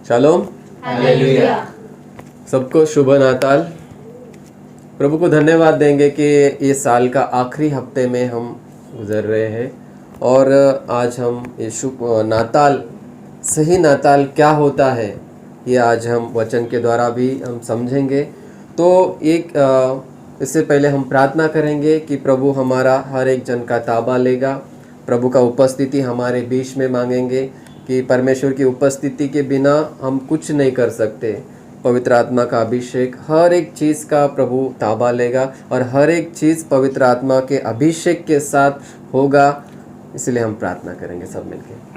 Shalom. Hallelujah. सबको शुभ नाताल। प्रभु को धन्यवाद देंगे कि ये साल का आखिरी हफ्ते में हम गुजर रहे हैं और आज हम ये शुभ नाताल, सही नाताल क्या होता है ये आज हम वचन के द्वारा भी हम समझेंगे। तो इससे पहले हम प्रार्थना करेंगे कि प्रभु हमारा हर एक जन का ताबा लेगा। प्रभु का उपस्थिति हमारे बीच में मांगेंगे कि परमेश्वर की उपस्थिति के बिना हम कुछ नहीं कर सकते। पवित्र आत्मा का अभिषेक हर एक चीज़ का प्रभु ताबा लेगा और हर एक चीज़ पवित्र आत्मा के अभिषेक के साथ होगा। इसलिए हम प्रार्थना करेंगे सब मिलकर।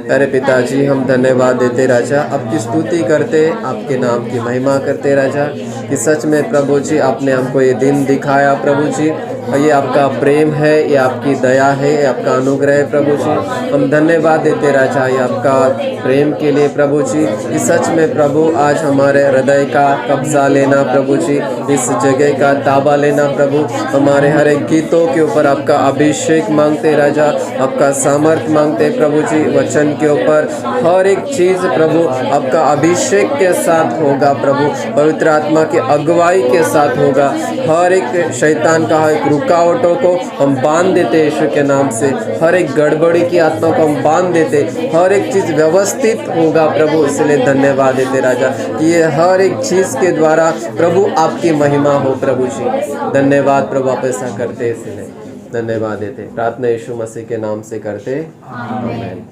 अरे पिताजी, हम धन्यवाद देते राजा, आपकी स्तुति करते, आपके नाम की महिमा करते राजा कि सच में प्रभु जी आपने हमको ये दिन दिखाया प्रभु जी, और ये आपका प्रेम है, ये आपकी दया है, ये आपका अनुग्रह है प्रभु जी। हम धन्यवाद देते राजा ये आपका प्रेम के लिए प्रभु जी कि सच में प्रभु आज हमारे हृदय का कब्जा लेना प्रभु जी, इस जगह का ताबा लेना प्रभु, हमारे हर एक गीतों के ऊपर आपका अभिषेक मांगते राजा, आपका सामर्थ्य मांगते प्रभु जी। वचन के ऊपर हर एक चीज़ प्रभु आपका अभिषेक के साथ होगा प्रभु, पवित्र आत्मा की अगुवाई के साथ होगा। हर एक शैतान का हर एक रुकावटों को हम बांध देते यीशु के नाम से, हर एक गड़बड़ी की आत्मा को हम बांध देते, हर एक चीज़ व्यवस्थित होगा प्रभु। इसलिए धन्यवाद देते राजा कि ये हर एक चीज़ के द्वारा प्रभु आपकी महिमा हो प्रभु जी। धन्यवाद प्रभु, आप ऐसा करते, इसलिए धन्यवाद देते। प्रार्थना यीशु मसीह के नाम से करते, आमीन।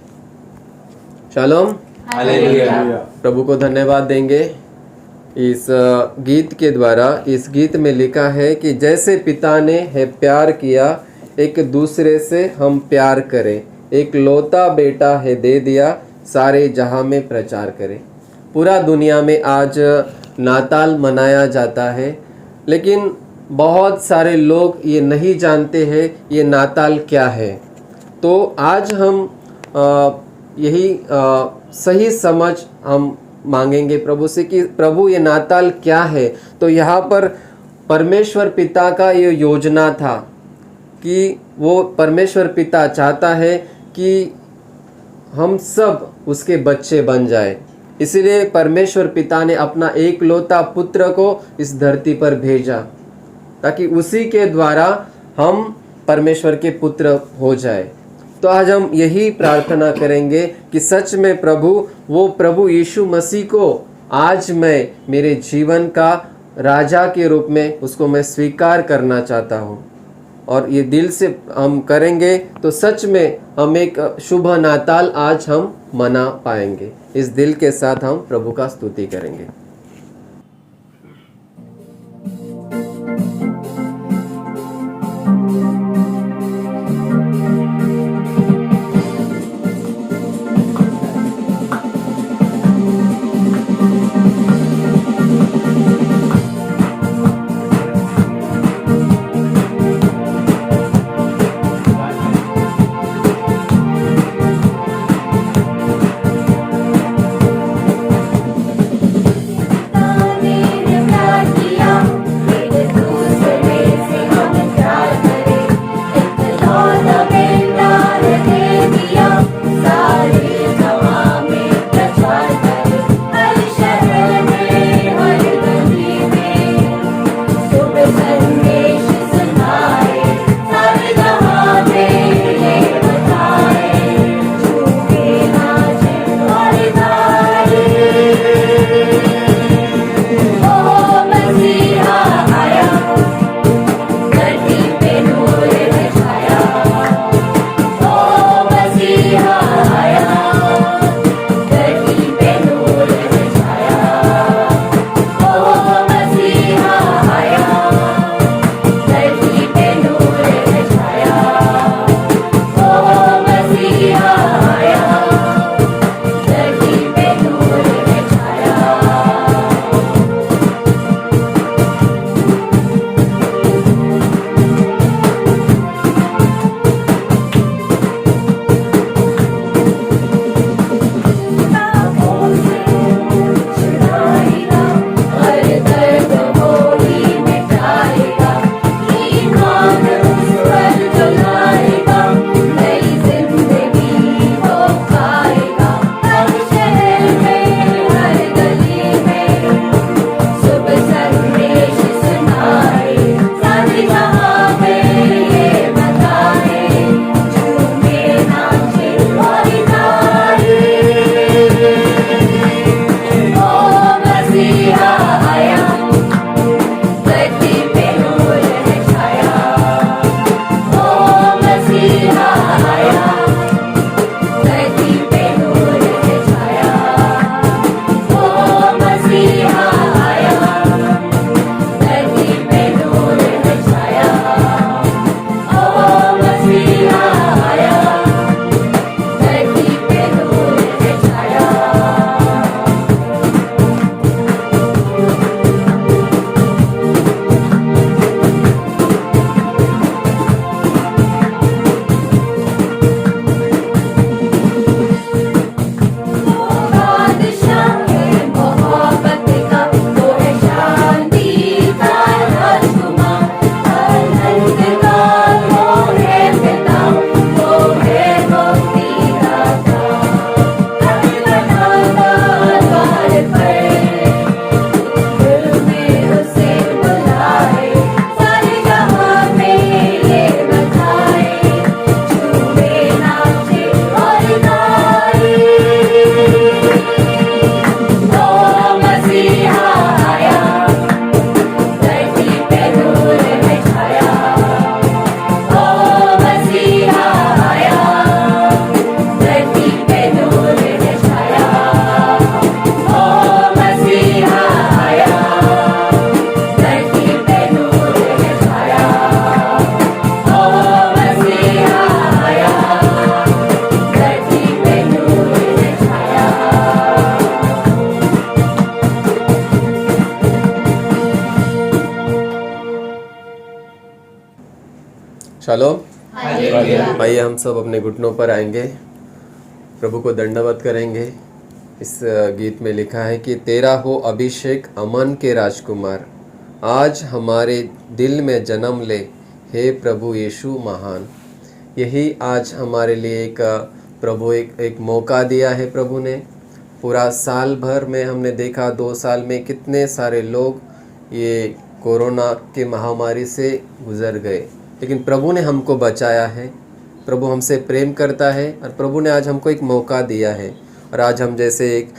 शालोम। हालेलुया। प्रभु को धन्यवाद देंगे इस गीत के द्वारा। इस गीत में लिखा है कि जैसे पिता ने है प्यार किया एक दूसरे से हम प्यार करें, एक लौता बेटा है दे दिया सारे जहां में प्रचार करें। पूरा दुनिया में आज नाताल मनाया जाता है, लेकिन बहुत सारे लोग ये नहीं जानते हैं ये नाताल क्या है। तो आज हम यही सही समझ हम मांगेंगे प्रभु से कि प्रभु ये नाताल क्या है। तो यहाँ पर परमेश्वर पिता का ये योजना था कि वो परमेश्वर पिता चाहता है कि हम सब उसके बच्चे बन जाए। इसीलिए परमेश्वर पिता ने अपना एकलौता पुत्र को इस धरती पर भेजा ताकि उसी के द्वारा हम परमेश्वर के पुत्र हो जाए। तो आज हम यही प्रार्थना करेंगे कि सच में प्रभु, वो प्रभु यीशु मसीह को आज मैं मेरे जीवन का राजा के रूप में उसको मैं स्वीकार करना चाहता हूँ। और ये दिल से हम करेंगे तो सच में हम एक शुभ नाताल आज हम मना पाएंगे। इस दिल के साथ हम प्रभु का स्तुति करेंगे। शालोम। हालेलुया। आइए हम सब अपने घुटनों पर आएंगे, प्रभु को दंडवत करेंगे। इस गीत में लिखा है कि तेरा हो अभिषेक अमन के राजकुमार, आज हमारे दिल में जन्म ले, हे प्रभु यीशु महान। यही आज हमारे लिए प्रभु एक मौका दिया है। प्रभु ने पूरा साल भर में हमने देखा, 2 साल में कितने सारे लोग ये कोरोना की महामारी से गुजर गए, लेकिन प्रभु ने हमको बचाया है। प्रभु हमसे प्रेम करता है और प्रभु ने आज हमको एक मौका दिया है। और आज हम जैसे एक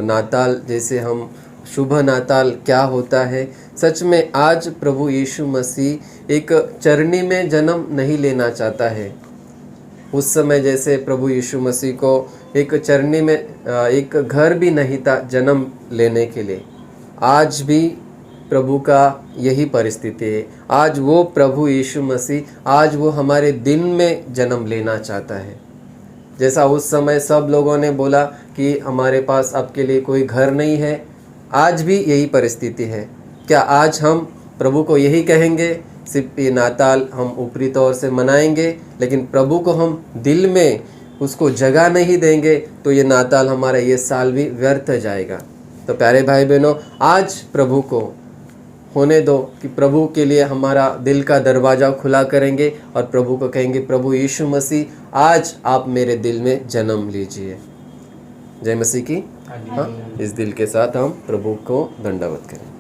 नाताल, जैसे हम शुभ नाताल क्या होता है, सच में आज प्रभु यीशु मसीह एक चरनी में जन्म नहीं लेना चाहता है। उस समय जैसे प्रभु यीशु मसीह को एक चरनी में एक घर भी नहीं था जन्म लेने के लिए, आज भी प्रभु का यही परिस्थिति है। आज वो प्रभु यीशु मसीह, आज वो हमारे दिल में जन्म लेना चाहता है। जैसा उस समय सब लोगों ने बोला कि हमारे पास आपके लिए कोई घर नहीं है, आज भी यही परिस्थिति है। क्या आज हम प्रभु को यही कहेंगे? सिर्फ ये नाताल हम ऊपरी तौर से मनाएंगे, लेकिन प्रभु को हम दिल में उसको जगह नहीं देंगे, तो ये नाताल हमारा ये साल भी व्यर्थ जाएगा। तो प्यारे भाई बहनों, आज प्रभु को होने दो कि प्रभु के लिए हमारा दिल का दरवाज़ा खुला करेंगे और प्रभु को कहेंगे, प्रभु यीशु मसीह, आज आप मेरे दिल में जन्म लीजिए। जय मसीह की। हाँ, इस दिल के साथ हम प्रभु को दंडवत करें।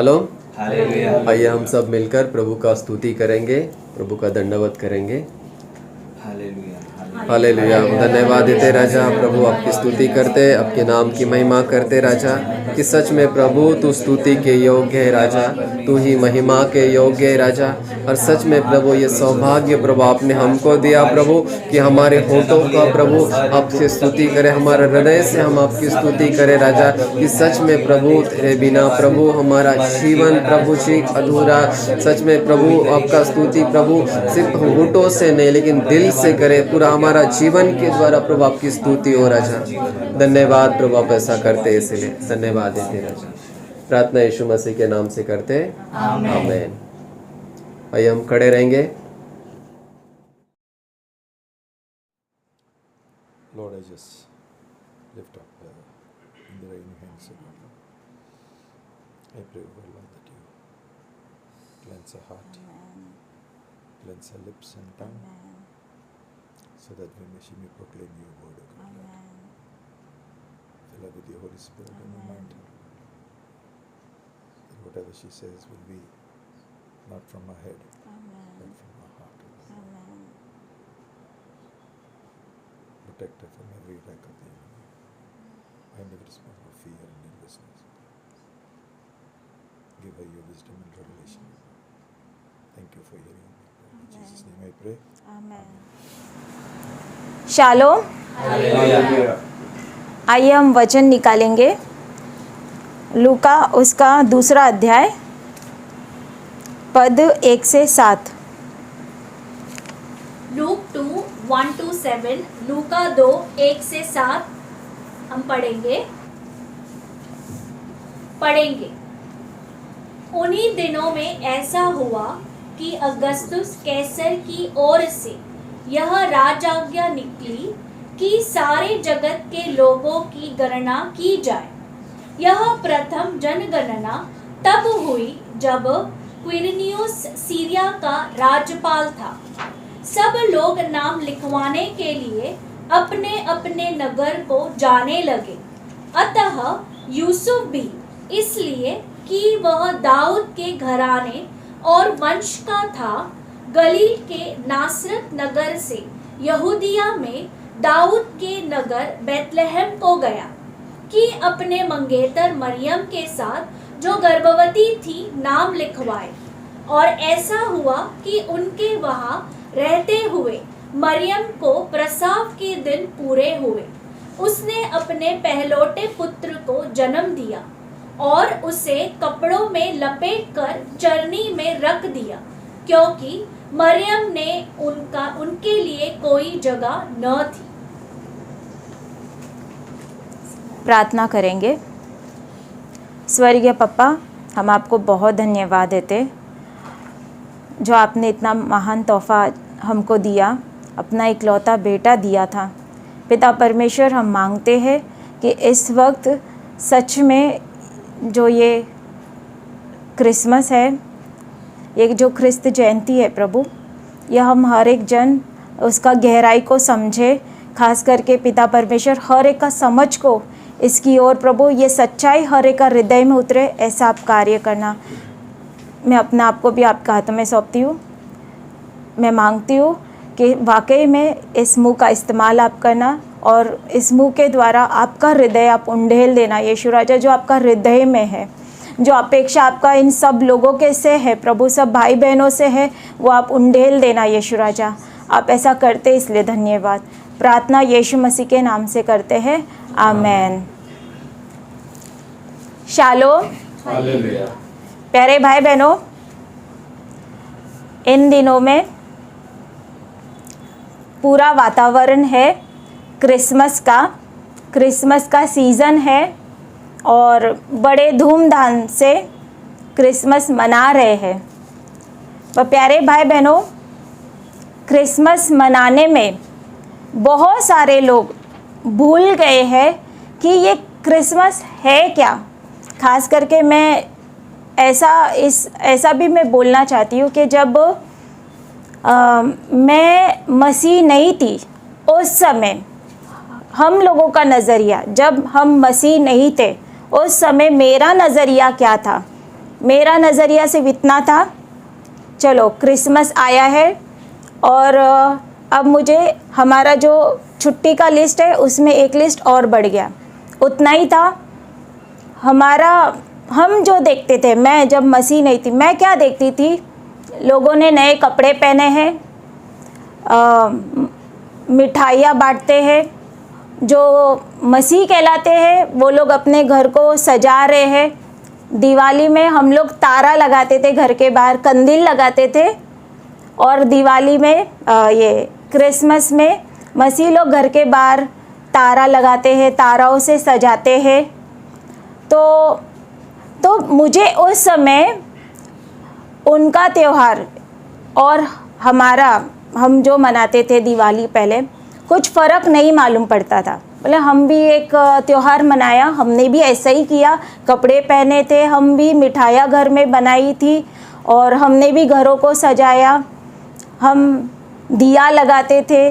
शालोम। हालेलुया। आइए हम सब मिलकर प्रभु का स्तुति करेंगे, प्रभु का दंडवत करेंगे। हालेलुया। हालेलुया। धन्यवाद देते राजा, प्रभु आपकी स्तुति करते, आपके नाम की महिमा करते राजा, कि सच में प्रभु तू स्तुति के योग्य है राजा, तू ही महिमा के योग्य है राजा। और सच में प्रभु ये सौभाग्य प्रभु आपने हमको दिया प्रभु, कि हमारे होठों का प्रभु आपसे स्तुति करें, हमारे हृदय से हम आपकी स्तुति करें राजा, कि सच में प्रभु तेरे बिना प्रभु हमारा जीवन प्रभु जी अधूरा। सच में प्रभु आपका स्तुति प्रभु सिर्फ होठों से नहीं लेकिन दिल से करें, पूरा हमारा जीवन के द्वारा प्रभु आपकी स्तुति हो राजा। धन्यवाद प्रभु आप ऐसा करते, इसलिए धन्यवाद देते राजा। प्रार्थना यीशु मसीह के नाम से करते, आमीन। आइए हम खड़े रहेंगे। Lord, I just lift up in the right hands of God. I pray, O Lord, that you cleanse our heart, cleanse our lips and tongue, so that we may proclaim your word, O God. Fill her with your Holy Spirit and anoint her. That whatever she says will be not from her head, but from her heart, O God. Protect her from every attack of the enemy. Bind every spirit of fear and nervousness. Give her your wisdom and revelation. Thank you for hearing me. In Jesus' name I pray. Shalom. Hallelujah. आइए हम वचन निकालेंगे। लूका उसका 2 अध्याय पद 1 से 7। Look 2:1-7, लूका 2:1 से 7 हम पढ़ेंगे। उन्हीं दिनों में ऐसा हुआ कि अगस्तुस कैसर की ओर से यह राजाज्ञा निकली कि सारे जगत के लोगों की गणना की जाए। यह प्रथम जनगणना तब हुई जब क्विरिनियुस सीरिया का राज्यपाल था। सब लोग नाम लिखवाने के लिए अपने अपने नगर को जाने लगे। अतः यूसुफ भी, इसलिए कि वह दाऊद के घराने और वंश का था, गलील के नासरत नगर से यहूदिया में दाऊद के नगर बैतलहम को गया कि अपने मंगेतर मरियम के साथ जो गर्भवती थी नाम लिखवाए। और ऐसा हुआ कि उनके वहाँ रहते हुए मरियम को प्रसव के दिन पूरे हुए। उसने अपने पहलौटे पुत्र को जन्म दिया और उसे कपड़ों में लपेटकर चरनी में रख दिया, क्योंकि मरियम ने उनके लिए कोई जगह न थी। प्रार्थना करेंगे। स्वर्गीय पप्पा, हम आपको बहुत धन्यवाद देते जो आपने इतना महान तोहफा हमको दिया, अपना इकलौता बेटा दिया था। पिता परमेश्वर, हम मांगते हैं कि इस वक्त सच में जो ये क्रिसमस है, ये जो ख्रिस्त जयंती है प्रभु, यह हम हर एक जन उसका गहराई को समझे, खास करके पिता परमेश्वर हर एक का समझ को इसकी ओर प्रभु ये सच्चाई हर एक का हृदय में उतरे, ऐसा आप कार्य करना। मैं अपना आप को भी आपके हाथों में सौंपती हूँ। मैं मांगती हूँ कि वाकई में इस मुँह का इस्तेमाल आप करना और इस मुँह के द्वारा आपका हृदय आप उंडेल देना। यीशु राजा, जो आपका हृदय में है, जो अपेक्षा आपका इन सब लोगों के से है प्रभु, सब भाई बहनों से है, वो आप उंडेल देना। यीशु राजा, आप ऐसा करते इसलिए धन्यवाद। प्रार्थना यीशु मसीह के नाम से करते हैं, आमेन। शालोम। हालेलुया। प्यारे भाई बहनों, इन दिनों में पूरा वातावरण है क्रिसमस का सीज़न है और बड़े धूमधाम से क्रिसमस मना रहे हैं। पर प्यारे भाई बहनों, क्रिसमस मनाने में बहुत सारे लोग भूल गए हैं कि ये क्रिसमस है क्या। खास करके मैं ऐसा भी मैं बोलना चाहती हूँ कि जब मैं मसीह नहीं थी, उस समय हम लोगों का नज़रिया, जब हम मसीह नहीं थे उस समय मेरा नज़रिया क्या था मेरा नज़रिया सिर्फ इतना था, चलो क्रिसमस आया है और अब मुझे हमारा जो छुट्टी का लिस्ट है उसमें एक लिस्ट और बढ़ गया, उतना ही था हमारा। हम जो देखते थे, मैं जब मसीह नहीं थी, मैं क्या देखती थी, लोगों ने नए कपड़े पहने हैं, मिठाइयाँ बांटते हैं, जो मसीह कहलाते हैं वो लोग अपने घर को सजा रहे हैं। दिवाली में हम लोग तारा लगाते थे, घर के बाहर कंदील लगाते थे, और दिवाली में ये क्रिसमस में मसीह लोग घर के बाहर तारा लगाते हैं, ताराओं से सजाते हैं। तो मुझे उस समय उनका त्यौहार और हम जो मनाते थे दिवाली पहले, कुछ फ़र्क नहीं मालूम पड़ता था। बोले हम भी एक त्यौहार मनाया, हमने भी ऐसा ही किया, कपड़े पहने थे, हम भी मिठाइयाँ घर में बनाई थी और हमने भी घरों को सजाया, हम दिया लगाते थे,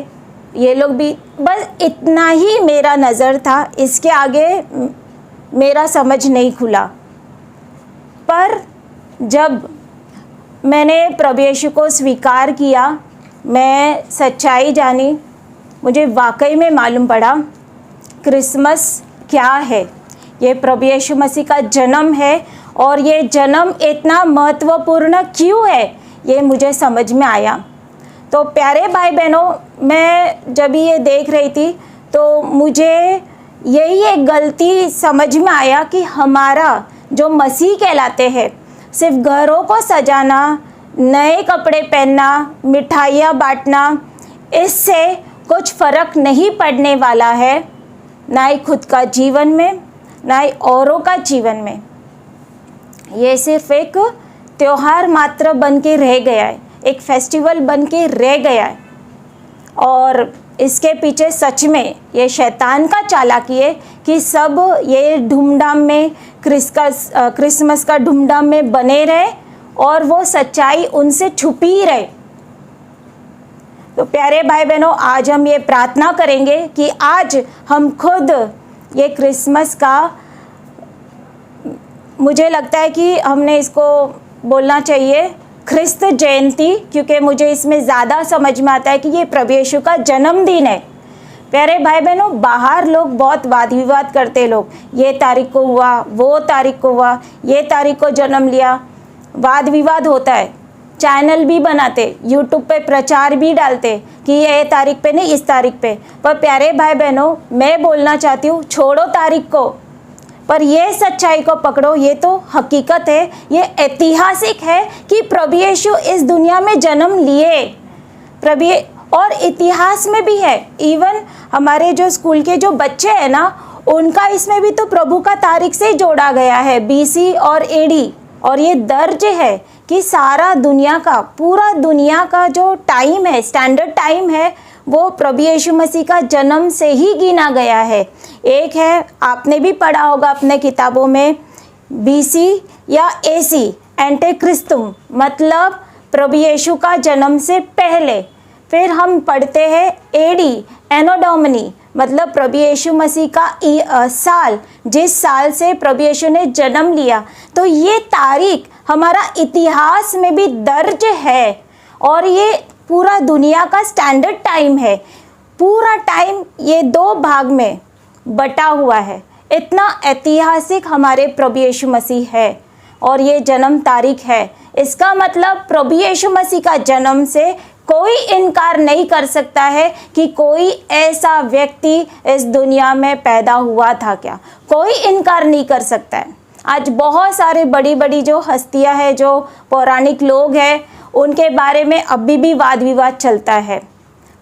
ये लोग भी, बस इतना ही मेरा नज़र था। इसके आगे मेरा समझ नहीं खुला। पर जब मैंने प्रभु यीशु को स्वीकार किया, मैं सच्चाई जानी, मुझे वाकई में मालूम पड़ा क्रिसमस क्या है। ये प्रभु यीशु मसीह का जन्म है, और ये जन्म इतना महत्वपूर्ण क्यों है ये मुझे समझ में आया। तो प्यारे भाई बहनों, मैं जब ये देख रही थी तो मुझे यही एक गलती समझ में आया कि हमारा जो मसीह कहलाते हैं, सिर्फ घरों को सजाना, नए कपड़े पहनना, मिठाइयाँ बांटना, इससे कुछ फ़र्क नहीं पड़ने वाला है, ना ही खुद का जीवन में, ना ही औरों का जीवन में। ये सिर्फ एक त्यौहार मात्र बन के रह गया है, एक फेस्टिवल बन के रह गया है। और इसके पीछे सच में ये शैतान का चालाकी है कि सब ये धूमधाम में क्रिसमस का धूमधाम में बने रहे और वो सच्चाई उनसे छुपी रहे। तो प्यारे भाई बहनों, आज हम ये प्रार्थना करेंगे कि आज हम खुद ये क्रिसमस का, मुझे लगता है कि हमने इसको बोलना चाहिए ख्रिस्त जयंती, क्योंकि मुझे इसमें ज़्यादा समझ में आता है कि ये प्रभु यीशु का जन्मदिन है। प्यारे भाई बहनों, बाहर लोग बहुत वाद विवाद करते, लोग ये तारीख को हुआ, वो तारीख को हुआ, ये तारीख को जन्म लिया, वाद विवाद होता है। चैनल भी बनाते, यूट्यूब पे प्रचार भी डालते कि ये तारीख पे नहीं, इस तारीख पे। पर प्यारे भाई बहनों, मैं बोलना चाहती हूँ, छोड़ो तारीख को, पर ये सच्चाई को पकड़ो। ये तो हकीकत है, ये ऐतिहासिक है कि प्रभु यीशु इस दुनिया में जन्म लिए। प्रभु, और इतिहास में भी है, इवन हमारे जो स्कूल के जो बच्चे हैं ना, उनका इसमें भी तो प्रभु का तारीख से जोड़ा गया है, BC और AD। और ये दर्ज है कि सारा दुनिया का, पूरा दुनिया का जो टाइम है, स्टैंडर्ड टाइम है, वो प्रभु यीशु मसीह का जन्म से ही गिना गया है। एक है, आपने भी पढ़ा होगा अपने किताबों में, BC या AC, एंटे क्रिस्तुम, मतलब प्रभु यीशु का जन्म से पहले। फिर हम पढ़ते हैं AD, एनो डोमिनी, मतलब प्रभु यीशु मसीह का साल, जिस साल से प्रभु यीशु ने जन्म लिया। तो ये तारीख हमारा इतिहास में भी दर्ज है, और ये पूरा दुनिया का स्टैंडर्ड टाइम है। पूरा टाइम ये 2 भाग में बटा हुआ है। इतना ऐतिहासिक हमारे प्रभु यीशु मसीह है, और ये जन्म तारीख है। इसका मतलब प्रभु यीशु मसीह का जन्म से कोई इनकार नहीं कर सकता है कि कोई ऐसा व्यक्ति इस दुनिया में पैदा हुआ था क्या, कोई इनकार नहीं कर सकता है। आज बहुत सारे बड़ी बड़ी जो हस्तियां हैं, जो पौराणिक लोग हैं, उनके बारे में अभी भी वाद विवाद चलता है।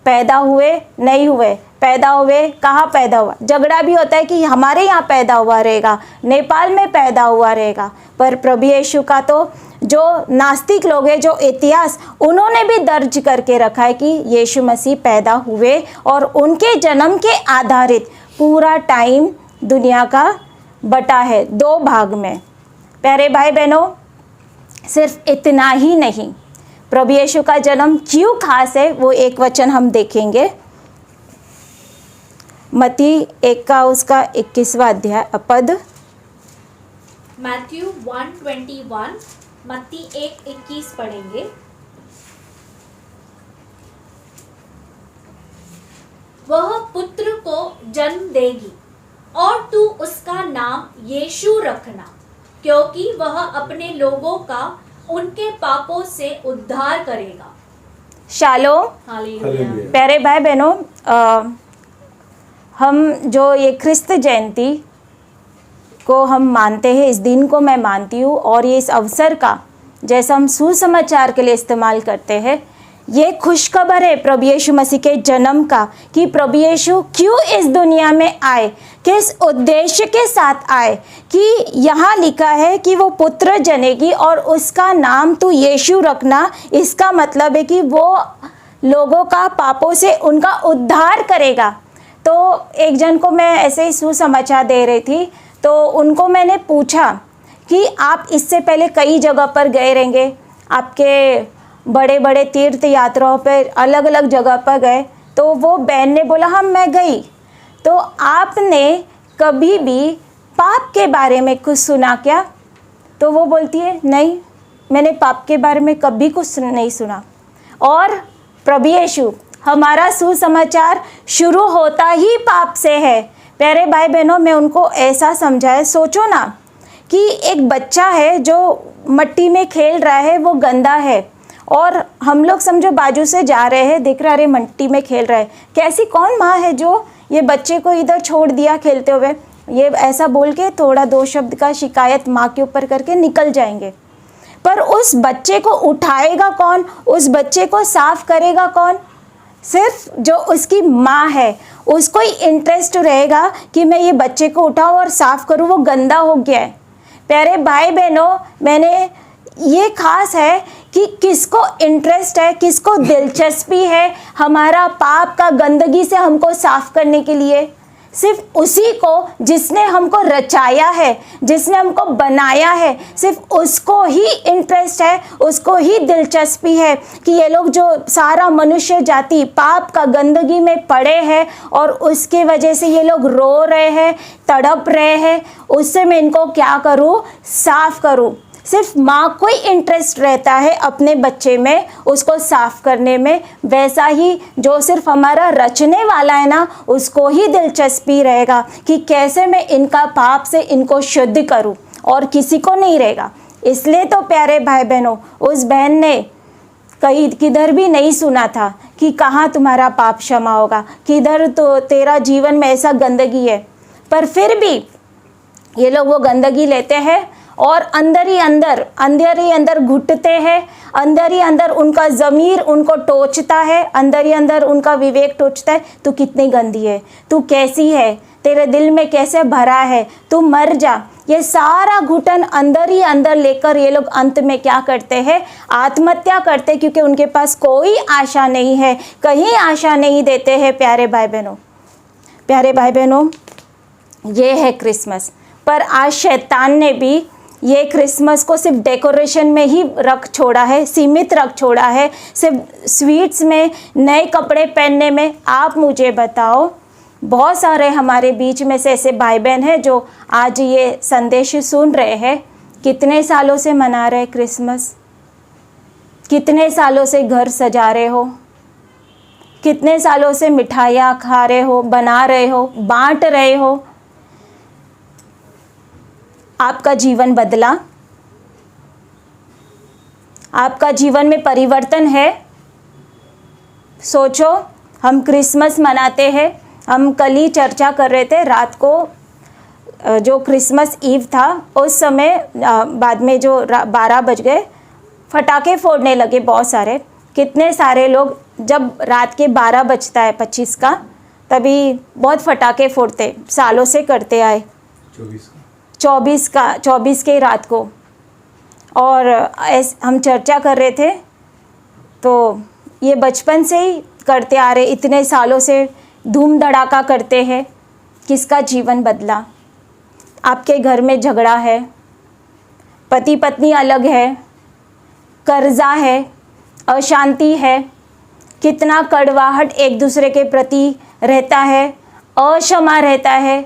पैदा हुए नहीं हुए, पैदा हुए कहाँ पैदा हुआ, झगड़ा भी होता है कि हमारे यहाँ पैदा हुआ रहेगा, नेपाल में पैदा हुआ रहेगा। पर प्रभु यीशु का तो जो नास्तिक लोग हैं, जो इतिहास, उन्होंने भी दर्ज करके रखा है कि यीशु मसीह पैदा हुए, और उनके जन्म के आधारित पूरा टाइम दुनिया का बटा है 2 भाग में। प्यारे भाई बहनों, सिर्फ इतना ही नहीं, प्रभु यीशु का जन्म क्यों खास है, वो एक वचन हम देखेंगे। मत्ती 1 का उसका 21वां अध्याय पद, मैथ्यू 1:21, मत्ती 1:21 पढ़ेंगे। वह पुत्र को जन्म देगी और तू उसका नाम यीशु रखना, क्योंकि वह अपने लोगों का उनके पापों से उद्धार करेगा। शालोम। हालेलुया। प्यारे भाई बहनों, हम जो ये ख्रिस्त जयंती को हम मानते हैं, इस दिन को मैं मानती हूँ, और ये इस अवसर का जैसा हम सुसमाचार के लिए इस्तेमाल करते हैं, ये खुशखबर है प्रभु यीशु मसीह के जन्म का, कि प्रभु यीशु क्यों इस दुनिया में आए, किस उद्देश्य के साथ आए। कि यहाँ लिखा है कि वो पुत्र जनेगी और उसका नाम तू यीशु रखना। इसका मतलब है कि वो लोगों का पापों से उनका उद्धार करेगा। तो एक जन को मैं ऐसे ही सुसमाचार दे रही थी, तो उनको मैंने पूछा कि आप इससे पहले कई जगह पर गए रहेंगे, आपके बड़े बड़े तीर्थ यात्राओं पर अलग अलग जगह पर गए। तो वो बहन ने बोला हाँ मैं गई। तो आपने कभी भी पाप के बारे में कुछ सुना क्या? तो वो बोलती है नहीं, मैंने पाप के बारे में कभी कुछ नहीं सुना। और प्रभु यीशु, हमारा सुसमाचार शुरू होता ही पाप से है। प्यारे भाई बहनों, मैं उनको ऐसा समझाया, सोचो ना कि एक बच्चा है जो मट्टी में खेल रहा है, वो गंदा है, और हम लोग समझो बाजू से जा रहे हैं, देख रहे अरे मट्टी में खेल रहा है, कैसी कौन माँ है जो ये बच्चे को इधर छोड़ दिया खेलते हुए। ये ऐसा बोल के थोड़ा दो शब्द का शिकायत माँ के ऊपर करके निकल जाएंगे। पर उस बच्चे को उठाएगा कौन, उस बच्चे को साफ करेगा कौन? सिर्फ जो उसकी माँ है, उसको ही इंटरेस्ट रहेगा कि मैं ये बच्चे को उठाऊँ और साफ करूँ, वो गंदा हो गया है। प्यारे भाई बहनों, मैंने ये खास है कि किसको इंटरेस्ट है, किसको दिलचस्पी है हमारा पाप का गंदगी से हमको साफ करने के लिए। सिर्फ उसी को जिसने हमको रचाया है, जिसने हमको बनाया है, सिर्फ उसको ही इंटरेस्ट है, उसको ही दिलचस्पी है कि ये लोग जो सारा मनुष्य जाति पाप का गंदगी में पड़े हैं और उसके वजह से ये लोग रो रहे हैं, तड़प रहे हैं, उससे मैं इनको क्या करूँ, साफ करूँ। सिर्फ माँ को ही इंटरेस्ट रहता है अपने बच्चे में, उसको साफ करने में। वैसा ही जो सिर्फ हमारा रचने वाला है ना, उसको ही दिलचस्पी रहेगा कि कैसे मैं इनका पाप से इनको शुद्ध करूं, और किसी को नहीं रहेगा। इसलिए तो प्यारे भाई बहनों, उस बहन ने कहीं किधर भी नहीं सुना था कि कहाँ तुम्हारा पाप क्षमा होगा, किधर तो तेरा जीवन में ऐसा गंदगी है। पर फिर भी ये लोग वो गंदगी लेते हैं और अंदर ही अंदर घुटते हैं, अंदर ही अंदर उनका ज़मीर उनको टोचता है, अंदर ही अंदर उनका विवेक टोचता है, तू कितनी गंदी है, तू कैसी है, तेरे दिल में कैसे भरा है, तू मर जा। ये सारा घुटन अंदर ही अंदर लेकर ये लोग अंत में क्या करते हैं, आत्महत्या करते, क्योंकि उनके पास कोई आशा नहीं है, कहीं आशा नहीं देते हैं। प्यारे भाई बहनों, ये है क्रिसमस। पर आज शैतान ने भी ये क्रिसमस को सिर्फ डेकोरेशन में ही रख छोड़ा है, सीमित रख छोड़ा है, सिर्फ स्वीट्स में, नए कपड़े पहनने में। आप मुझे बताओ, बहुत सारे हमारे बीच में से ऐसे भाई बहन हैं जो आज ये संदेश सुन रहे हैं, कितने सालों से मना रहे क्रिसमस, कितने सालों से घर सजा रहे हो, कितने सालों से मिठाइयाँ खा रहे हो, बना रहे हो, बांट रहे हो। आपका जीवन बदला? आपका जीवन में परिवर्तन है? सोचो, हम क्रिसमस मनाते हैं। हम कल ही चर्चा कर रहे थे, रात को जो क्रिसमस ईव था उस समय बाद में जो 12 बज गए, फटाके फोड़ने लगे बहुत सारे। कितने सारे लोग जब रात के 12 बजता है 25 का, तभी बहुत फटाके फोड़ते, सालों से करते आए। 24 के रात को। और हम चर्चा कर रहे थे, तो ये बचपन से ही करते आ रहे, इतने सालों से धूम धड़ाका करते हैं। किसका जीवन बदला? आपके घर में झगड़ा है, पति पत्नी अलग है, कर्जा है, अशांति है, कितना कड़वाहट एक दूसरे के प्रति रहता है, अक्षमा रहता है,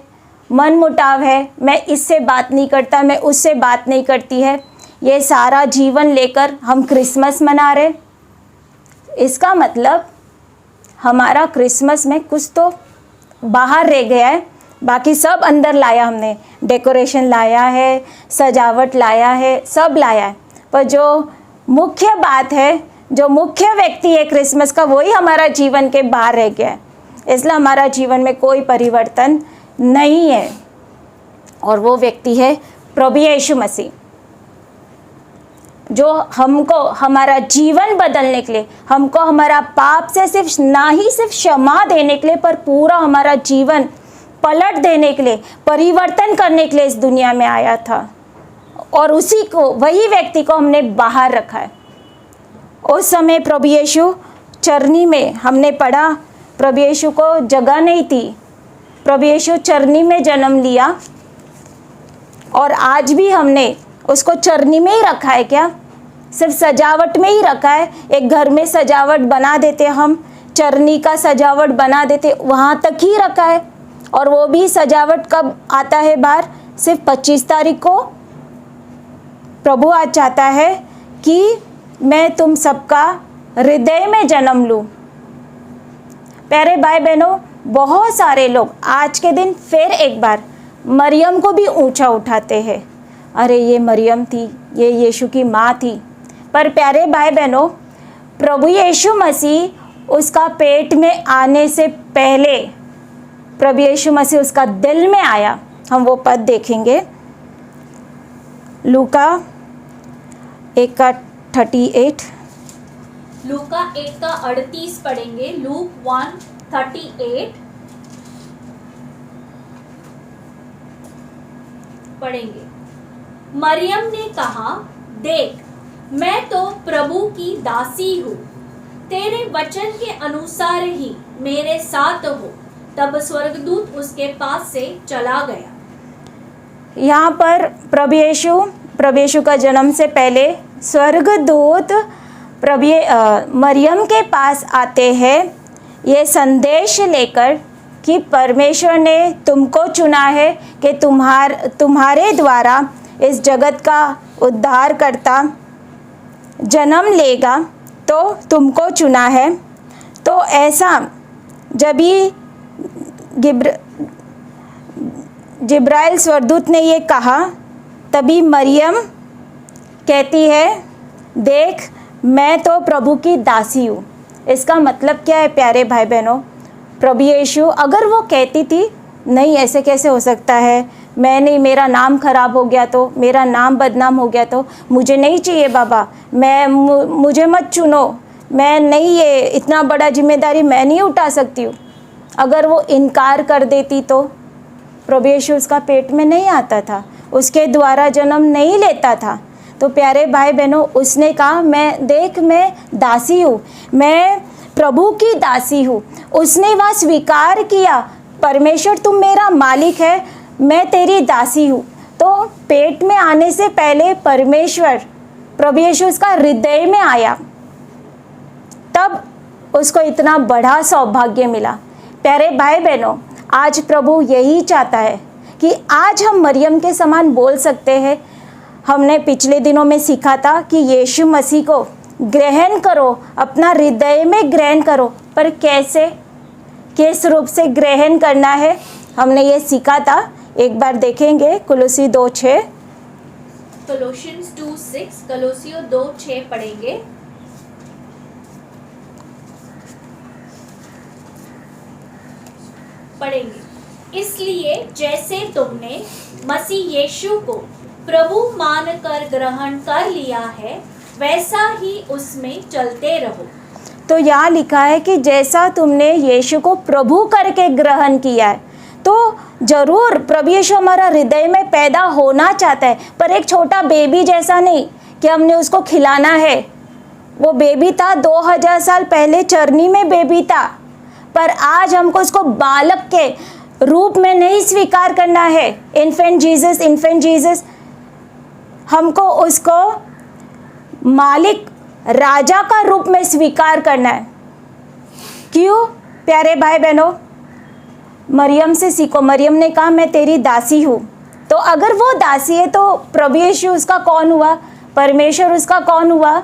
मन मुटाव है, मैं इससे बात नहीं करता, मैं उससे बात नहीं करती है, ये सारा जीवन लेकर हम क्रिसमस मना रहे। इसका मतलब हमारा क्रिसमस में कुछ तो बाहर रह गया है, बाकी सब अंदर लाया हमने। डेकोरेशन लाया है, सजावट लाया है, सब लाया है, पर जो मुख्य बात है, जो मुख्य व्यक्ति है क्रिसमस का, वही हमारा जीवन के बाहर रह गया है। इसलिए हमारा जीवन में कोई परिवर्तन नहीं है, और वो व्यक्ति है प्रभु यीशु मसीह, जो हमको हमारा जीवन बदलने के लिए, हमको हमारा पाप से सिर्फ ना ही सिर्फ क्षमा देने के लिए, पर पूरा हमारा जीवन पलट देने के लिए, परिवर्तन करने के लिए इस दुनिया में आया था। और उसी को, वही व्यक्ति को हमने बाहर रखा है। उस समय प्रभु यीशु चरनी में, हमने पढ़ा, प्रभु यीशु को जगह नहीं थी, प्रभु यीशु चरनी में जन्म लिया, और आज भी हमने उसको चरनी में ही रखा है क्या? सिर्फ सजावट में ही रखा है। एक घर में सजावट बना देते हम, चरनी का सजावट बना देते, वहाँ तक ही रखा है। और वो भी सजावट कब आता है बाहर? सिर्फ 25 तारीख को। प्रभु आज चाहता है कि मैं तुम सबका हृदय में जन्म लूँ। प्यारे भाई बहनों, बहुत सारे लोग आज के दिन फिर एक बार मरियम को भी ऊंचा उठाते हैं। अरे ये मरियम थी, ये यीशु की माँ थी। पर प्यारे भाई बहनों, प्रभु यीशु मसीह उसका पेट में आने से पहले प्रभु यीशु मसीह उसका दिल में आया। हम वो पद देखेंगे, लूका 1:38। लूका 1:38 पढ़ेंगे। लूक 1:38 पढ़ेंगे। मरियम ने कहा, देख, मैं तो प्रभु की दासी हूँ, तेरे वचन के अनुसार ही मेरे साथ हो। तब स्वर्गदूत उसके पास से चला गया। यहाँ पर प्रभु यीशु का जन्म से पहले स्वर्गदूत मरियम के पास आते हैं ये संदेश लेकर कि परमेश्वर ने तुमको चुना है कि तुम्हारे द्वारा इस जगत का उद्धार करता जन्म लेगा, तो तुमको चुना है। तो ऐसा जब ही जिब्राइल स्वर्गदूत ने ये कहा, तभी मरियम कहती है, देख, मैं तो प्रभु की दासी हूँ। इसका मतलब क्या है प्यारे भाई बहनों? प्रभु यीशु, अगर वो कहती थी नहीं ऐसे कैसे हो सकता है, मैं नहीं, मेरा नाम खराब हो गया तो, मेरा नाम बदनाम हो गया तो, मुझे नहीं चाहिए बाबा, मुझे मत चुनो, मैं नहीं, ये इतना बड़ा जिम्मेदारी मैं नहीं उठा सकती हूँ। अगर वो इनकार कर देती तो प्रभु यीशु उसका पेट में नहीं आता था, उसके द्वारा जन्म नहीं लेता था। तो प्यारे भाई बहनों, उसने कहा, मैं दासी हूँ, मैं प्रभु की दासी हूँ। उसने वह स्वीकार किया, परमेश्वर तुम मेरा मालिक है, मैं तेरी दासी हूँ। तो पेट में आने से पहले परमेश्वर, प्रभु यीशु उसका हृदय में आया, तब उसको इतना बड़ा सौभाग्य मिला। प्यारे भाई बहनों, आज प्रभु यही चाहता है कि आज हम मरियम के समान बोल सकते हैं। हमने पिछले दिनों में सीखा था कि यीशु मसीह को ग्रहण करो, अपना हृदय में ग्रहण करो, पर कैसे, किस रूप से ग्रहण करना है, हमने ये सीखा था। एक बार देखेंगे कुलुसी 2:6। कोलोशियंस 2:6, कलोसियो 2:6 पढ़ेंगे। इसलिए जैसे तुमने मसीह यीशु को प्रभु मानकर ग्रहण कर लिया है, वैसा ही उसमें चलते रहो। तो यहाँ लिखा है कि जैसा तुमने यीशु को प्रभु करके ग्रहण किया है, तो जरूर प्रभु यीशु हमारा हृदय में पैदा होना चाहता है, पर एक छोटा बेबी जैसा नहीं कि हमने उसको खिलाना है। वो बेबी था 2000 साल पहले, चरनी में बेबी था, पर आज हमको उसको बालक के रूप में नहीं स्वीकार करना है। इन्फेंट जीसस, हमको उसको मालिक, राजा का रूप में स्वीकार करना है। क्यों प्यारे भाई बहनों? मरियम से सीखो। मरियम ने कहा मैं तेरी दासी हूँ। तो अगर वो दासी है तो प्रभु यीशु उसका कौन हुआ? परमेश्वर उसका कौन हुआ?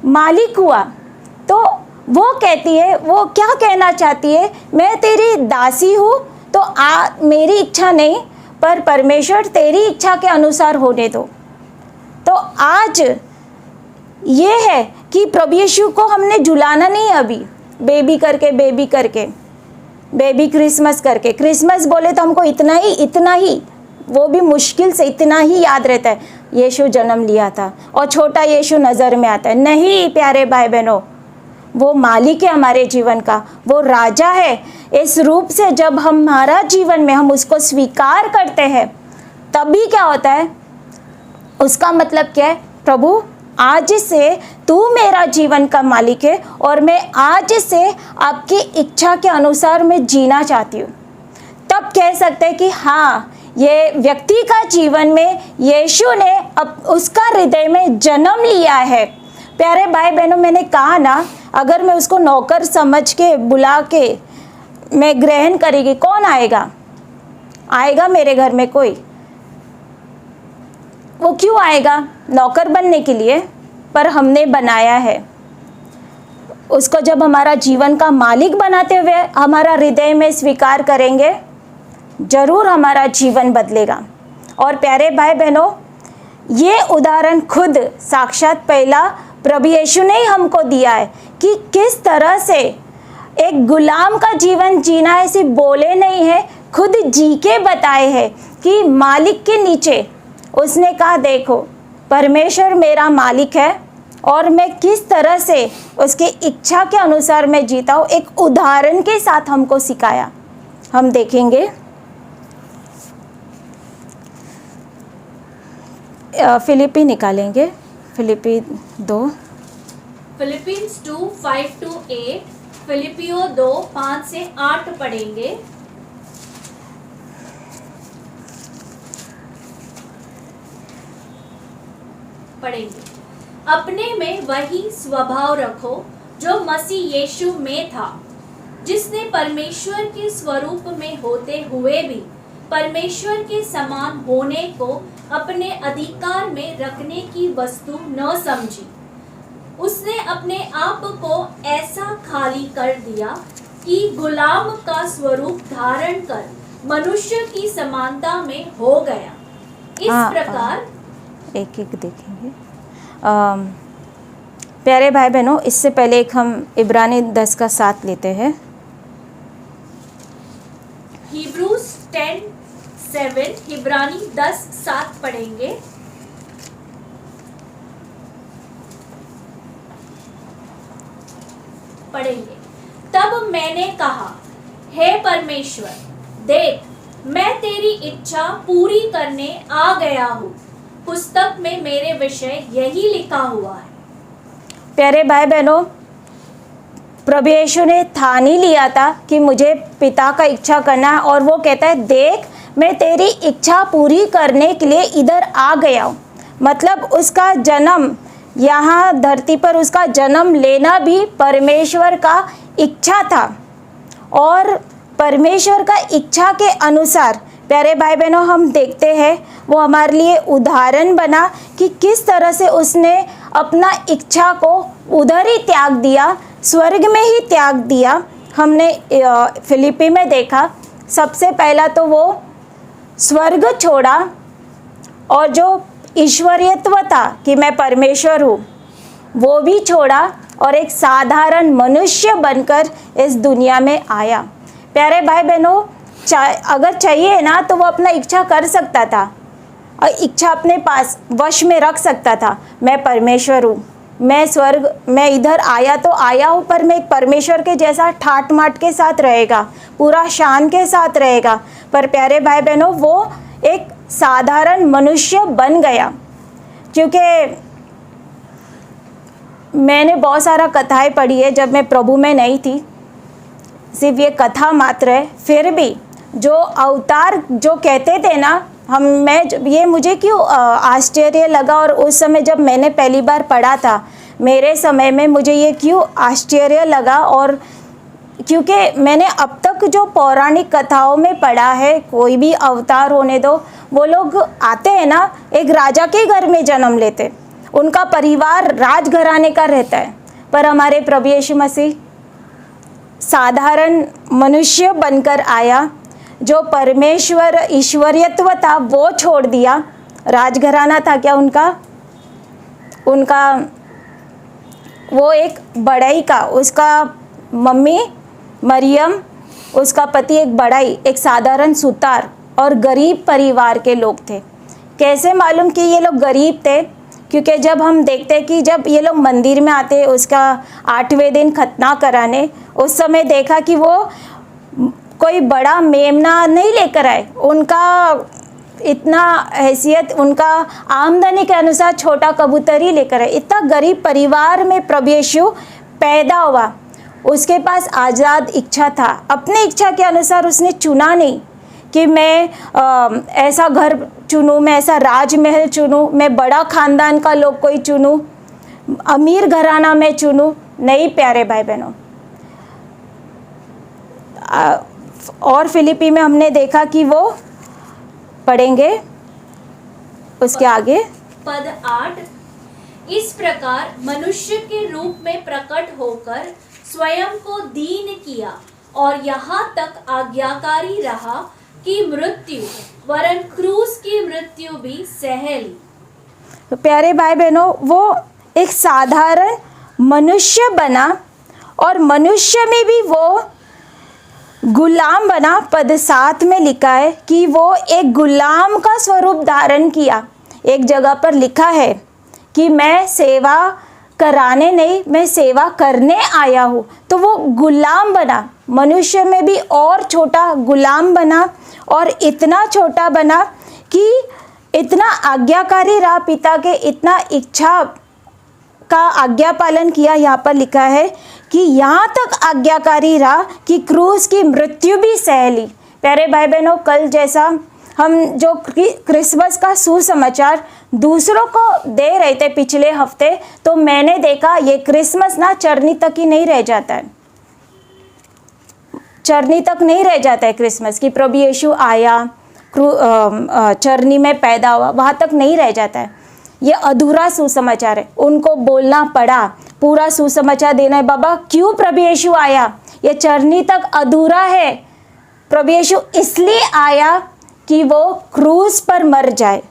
मालिक हुआ। तो वो कहती है, वो क्या कहना चाहती है? मैं तेरी दासी हूँ तो मेरी इच्छा नहीं पर परमेश्वर तेरी इच्छा के अनुसार होने दो। तो आज ये है कि प्रभु यीशु को हमने झुलाना नहीं, अभी बेबी करके बेबी क्रिसमस करके। क्रिसमस बोले तो हमको इतना ही वो भी मुश्किल से इतना ही याद रहता है, यीशु जन्म लिया था और छोटा यीशु नज़र में आता है। नहीं प्यारे भाई बहनों, वो मालिक है हमारे जीवन का, वो राजा है। इस रूप से जब हमारा जीवन में हम उसको स्वीकार करते हैं तभी क्या होता है? उसका मतलब क्या है? प्रभु आज से तू मेरा जीवन का मालिक है और मैं आज से आपकी इच्छा के अनुसार मैं जीना चाहती हूँ। तब कह सकते हैं कि हाँ, ये व्यक्ति का जीवन में यीशु ने अब उसका हृदय में जन्म लिया है। प्यारे भाई बहनों, मैंने कहा ना, अगर मैं उसको नौकर समझ के बुला के मैं ग्रहण करेगी, कौन आएगा? आएगा मेरे घर में कोई? वो क्यों आएगा? नौकर बनने के लिए। पर हमने बनाया है उसको। जब हमारा जीवन का मालिक बनाते हुए हमारा हृदय में स्वीकार करेंगे, जरूर हमारा जीवन बदलेगा। और प्यारे भाई बहनों, ये उदाहरण खुद साक्षात पहला प्रभु यीशु ने ही हमको दिया है कि किस तरह से एक गुलाम का जीवन जीना है। सिर्फ बोले नहीं है, खुद जी के बताए हैं कि मालिक के नीचे उसने कहा देखो परमेश्वर मेरा मालिक है और मैं किस तरह से उसकी इच्छा के अनुसार मैं जीता हूँ। एक उदाहरण के साथ हमको सिखाया। हम देखेंगे फिलिपी निकालेंगे, फिलिपी 2, फिलिपियंस 2:5-8, फिलिपियो 2:5 से 8 पढ़ेंगे। अपने में वही स्वभाव रखो जो मसीह यीशु में था, जिसने परमेश्वर के स्वरूप में होते हुए भी परमेश्वर के समान होने को अपने अधिकार में रखने की वस्तु न समझी। उसने अपने आप को ऐसा खाली कर दिया कि गुलाम का स्वरूप धारण कर मनुष्य की समानता में हो गया। इस प्रकार एक देखेंगे। प्यारे भाई बहनों, इससे पहले एक हम इब्रानी 10:7 लेते हैं। Hebrews 10:7, इब्रानी 10:7 पढ़ेंगे। तब मैंने कहा, हे परमेश्वर, देख मैं तेरी इच्छा पूरी करने आ गया हूँ। पुस्तक में मेरे विषय यही लिखा हुआ है। प्यारे भाई बहनों, प्रभु यीशु ने ठान ही लिया था कि मुझे पिता का इच्छा करना है और वो कहता है देख मैं तेरी इच्छा पूरी करने के लिए इधर आ गया हूँ। मतलब उसका जन्म यहाँ धरती पर, उसका जन्म लेना भी परमेश्वर का इच्छा था और परमेश्वर का इच्छा के अनुसार प्यारे भाई बहनों हम देखते हैं वो हमारे लिए उदाहरण बना कि किस तरह से उसने अपना इच्छा को उधर ही त्याग दिया, स्वर्ग में ही त्याग दिया। हमने फिलिपी में देखा, सबसे पहला तो वो स्वर्ग छोड़ा और जो ईश्वरीयत्व था कि मैं परमेश्वर हूँ वो भी छोड़ा और एक साधारण मनुष्य बनकर इस दुनिया में आया। प्यारे भाई बहनों, अगर चाहिए ना तो वो अपना इच्छा कर सकता था और इच्छा अपने पास वश में रख सकता था। मैं परमेश्वर हूँ, मैं स्वर्ग, मैं इधर आया तो आया हूँ पर मैं एक परमेश्वर के जैसा ठाट माट के साथ रहेगा, पूरा शान के साथ रहेगा। पर प्यारे भाई बहनों वो एक साधारण मनुष्य बन गया। क्योंकि मैंने बहुत सारा कथाएं पढ़ी है जब मैं प्रभु में नहीं थी, सिर्फ ये कथा मात्र है, फिर भी जो अवतार जो कहते थे ना ये मुझे क्यों आश्चर्य लगा। और उस समय जब मैंने पहली बार पढ़ा था मेरे समय में मुझे ये क्यों आश्चर्य लगा और क्योंकि मैंने अब तक जो पौराणिक कथाओं में पढ़ा है, कोई भी अवतार होने दो, वो लोग आते हैं ना, एक राजा के घर में जन्म लेते, उनका परिवार राजघराने का रहता है। पर हमारे प्रभु यीशु मसीह साधारण मनुष्य बनकर आया, जो परमेश्वर ईश्वरीयत्व था वो छोड़ दिया। राजघराना था क्या उनका वो एक बढ़ई का, उसका मम्मी मरियम, उसका पति एक बढ़ई, एक साधारण सुतार और गरीब परिवार के लोग थे। कैसे मालूम कि ये लोग गरीब थे? क्योंकि जब हम देखते कि जब ये लोग मंदिर में आते उसका 8वें दिन खतना कराने, उस समय देखा कि वो कोई बड़ा मेमना नहीं लेकर आए, उनका इतना हैसियत, उनका आमदनी के अनुसार छोटा कबूतर ही लेकर आए। इतना गरीब परिवार में प्रभु यीशु पैदा हुआ। उसके पास आज़ाद इच्छा था, अपनी इच्छा के अनुसार उसने चुना नहीं कि मैं ऐसा घर चुनूँ, मैं ऐसा राजमहल चुनूँ, मैं बड़ा ख़ानदान का लोग कोई चुनूँ, अमीर घराना में चुनूँ। नहीं प्यारे भाई बहनों, और फिलिपी में हमने देखा कि वो पढ़ेंगे उसके आगे पद 8, इस प्रकार मनुष्य के रूप में प्रकट होकर स्वयं को दीन किया और यहाँ तक आज्ञाकारी रहा कि मृत्यु वरन क्रूस की मृत्यु भी सह ली। तो प्यारे भाई बहनों, वो एक साधारण मनुष्य बना और मनुष्य में भी वो गुलाम बना। पद 7 में लिखा है कि वो एक गुलाम का स्वरूप धारण किया। एक जगह पर लिखा है कि मैं सेवा कराने नहीं, मैं सेवा करने आया हूँ। तो वो गुलाम बना, मनुष्य में भी और छोटा गुलाम बना, और इतना छोटा बना कि इतना आज्ञाकारी रहा पिता के, इतना इच्छा का आज्ञा पालन किया। यहाँ पर लिखा है कि यहाँ तक आज्ञाकारी रहा कि क्रूस की मृत्यु भी सह ली। प्यारे भाई बहनों, कल जैसा हम जो क्रिसमस का सुसमाचार दूसरों को दे रहे थे पिछले हफ्ते, तो मैंने देखा ये क्रिसमस ना चरनी तक ही नहीं रह जाता है, चरनी तक नहीं रह जाता है क्रिसमस की प्रभु यीशु आया, चरनी में पैदा हुआ, वहाँ तक नहीं रह जाता है। ये अधूरा सुसमाचार है, उनको बोलना पड़ा, पूरा सुसमाचार देना है। बाबा क्यों प्रभु यीशु आया? ये चरनी तक अधूरा है। प्रभु यीशु इसलिए आया कि वो क्रूस पर मर जाए,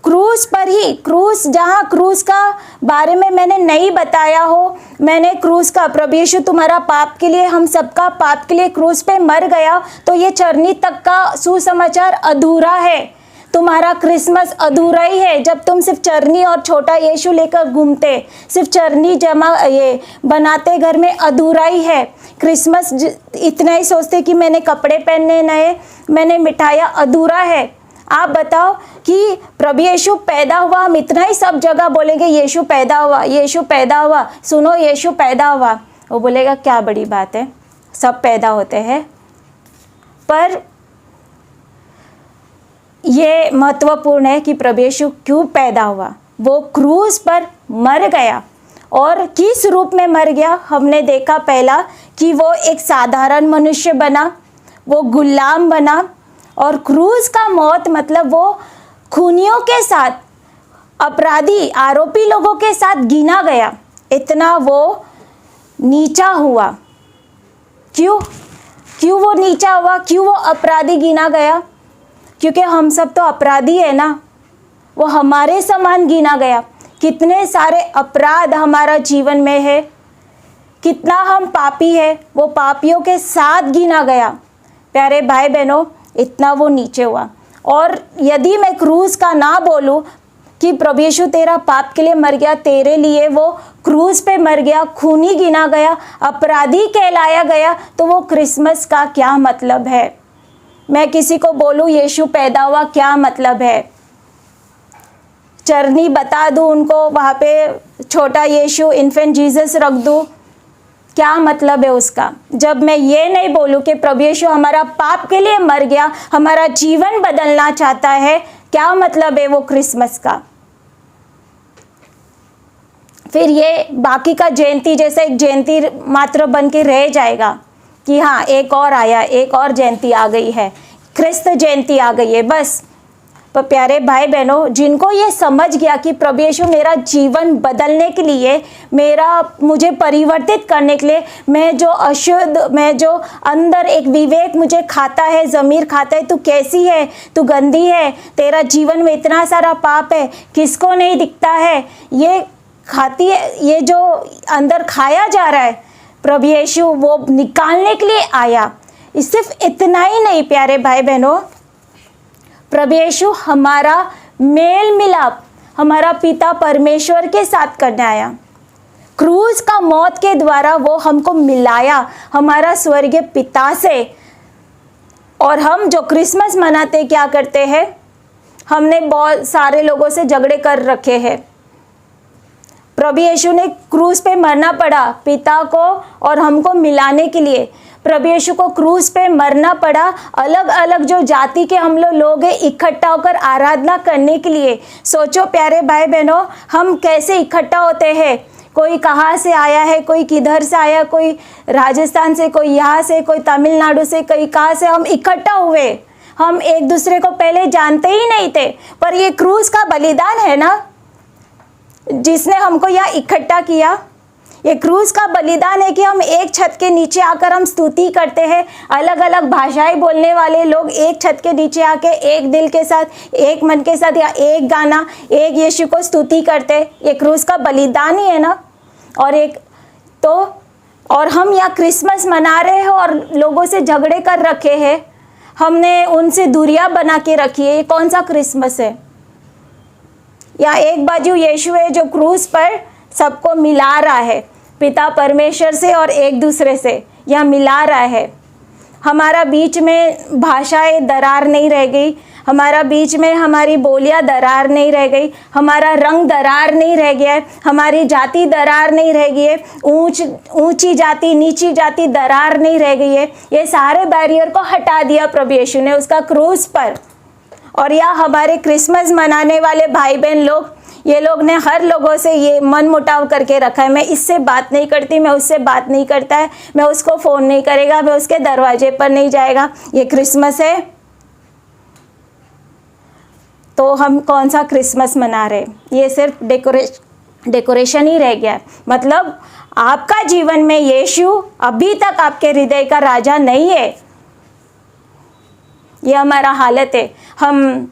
क्रूस पर ही, क्रूस जहाँ क्रूस का बारे में मैंने नहीं बताया हो, मैंने क्रूस का, प्रभु यीशु तुम्हारा पाप के लिए, हम सबका पाप के लिए क्रूस पे मर गया, तो ये चरनी तक का सुसमाचार अधूरा है। तुम्हारा क्रिसमस अधूरा ही है जब तुम सिर्फ चरनी और छोटा यीशु लेकर घूमते, सिर्फ चरनी जमा ये बनाते घर में, अधूरा ही है। क्रिसमस इतना ही सोचते कि मैंने कपड़े पहनने नए, मैंने मिठाइयाँ, अधूरा है। आप बताओ कि प्रभु यीशु पैदा हुआ, हम इतना ही सब जगह बोलेंगे यीशु पैदा हुआ, यीशु पैदा हुआ, सुनो यीशु पैदा हुआ। वो बोलेगा क्या बड़ी बात है, सब पैदा होते हैं। पर ये महत्वपूर्ण है कि प्रभु यीशु क्यों पैदा हुआ। वो क्रूस पर मर गया, और किस रूप में मर गया हमने देखा पहला कि वो एक साधारण मनुष्य बना, वो गुलाम बना, और क्रूस का मौत मतलब वो खूनियों के साथ, अपराधी आरोपी लोगों के साथ गिना गया, इतना वो नीचा हुआ। क्यों वो नीचा हुआ, क्यों वो अपराधी गिना गया? क्योंकि हम सब तो अपराधी है ना, वो हमारे समान गिना गया। कितने सारे अपराध हमारा जीवन में है, कितना हम पापी है, वो पापियों के साथ गिना गया। प्यारे भाई बहनों, इतना वो नीचे हुआ। और यदि मैं क्रूस का ना बोलूं कि प्रभु यीशु तेरा पाप के लिए मर गया, तेरे लिए वो क्रूस पे मर गया, खूनी गिना गया, अपराधी कहलाया गया, तो वो क्रिसमस का क्या मतलब है? मैं किसी को बोलूं यीशु पैदा हुआ, क्या मतलब है? चरनी बता दूं उनको, वहाँ पे छोटा यीशु इन्फेंट जीसस रख दूं, क्या मतलब है उसका? जब मैं ये नहीं बोलूं कि प्रभु यीशु हमारा पाप के लिए मर गया, हमारा जीवन बदलना चाहता है, क्या मतलब है वो क्रिसमस का? फिर ये बाकी का जयंती जैसे एक जयंती मात्र बन के रह जाएगा कि हाँ एक और आया, एक और जयंती आ गई है, ख्रिस्त जयंती आ गई है बस। पर प्यारे भाई बहनों, जिनको ये समझ गया कि प्रभु यीशु मेरा जीवन बदलने के लिए, मुझे परिवर्तित करने के लिए, मैं जो अंदर एक विवेक मुझे खाता है, ज़मीर खाता है, तू कैसी है, तू गंदी है, तेरा जीवन में इतना सारा पाप है, किसको नहीं दिखता है, ये खाती है, ये जो अंदर खाया जा रहा है, प्रभु यीशु वो निकालने के लिए आया। सिर्फ इतना ही नहीं प्यारे भाई बहनों, प्रभु यीशु हमारा मेल मिलाप हमारा पिता परमेश्वर के साथ करने आया। क्रूस का मौत के द्वारा वो हमको मिलाया हमारा स्वर्गीय पिता से। और हम जो क्रिसमस मनाते क्या करते हैं, हमने बहुत सारे लोगों से झगड़े कर रखे हैं। प्रभु यीशु ने क्रूस पे मरना पड़ा पिता को और हमको मिलाने के लिए। प्रभु यीशु को क्रूस पे मरना पड़ा अलग अलग जो जाति के हम लोग हैं इकट्ठा होकर आराधना करने के लिए। सोचो प्यारे भाई बहनों, हम कैसे इकट्ठा होते हैं, कोई कहाँ से आया है, कोई किधर से आया, कोई राजस्थान से, कोई यहाँ से, कोई तमिलनाडु से, कोई कहाँ से, हम इकट्ठा हुए। हम एक दूसरे को पहले जानते ही नहीं थे, पर ये क्रूस का बलिदान है ना जिसने हमको यहाँ इकट्ठा किया। ये क्रूस का बलिदान है कि हम एक छत के नीचे आकर हम स्तुति करते हैं। अलग अलग भाषाएं बोलने वाले लोग एक छत के नीचे आके एक दिल के साथ, एक मन के साथ या एक गाना, एक यीशु को स्तुति करते। ये क्रूस का बलिदान ही है ना। और हम यहाँ क्रिसमस मना रहे हैं और लोगों से झगड़े कर रखे हैं, हमने उनसे दूरियां बना के रखी है। ये कौन सा क्रिसमस है? या एक बाजू यीशु है जो क्रूस पर सबको मिला रहा है पिता परमेश्वर से और एक दूसरे से, या मिला रहा है। हमारा बीच में भाषाएं दरार नहीं रह गई, हमारा बीच में हमारी बोलियां दरार नहीं रह गई, हमारा रंग दरार नहीं रह गया है, हमारी जाति दरार नहीं रह गई है, ऊंची जाति नीची जाति दरार नहीं रह गई है। ये सारे बैरियर को हटा दिया प्रभु यीशु ने उसका क्रूस पर। और या हमारे क्रिसमस मनाने वाले भाई बहन लोग, ये लोग ने हर लोगों से ये मन मुटाव करके रखा है, मैं इससे बात नहीं करती, मैं उससे बात नहीं करता है, मैं उसको फ़ोन नहीं करेगा, मैं उसके दरवाजे पर नहीं जाएगा। ये क्रिसमस है तो हम कौन सा क्रिसमस मना रहे? ये सिर्फ डेकोरेशन ही रह गया है। मतलब आपका जीवन में यीशु अभी तक आपके हृदय का राजा नहीं है। ये हमारा हालत है। हम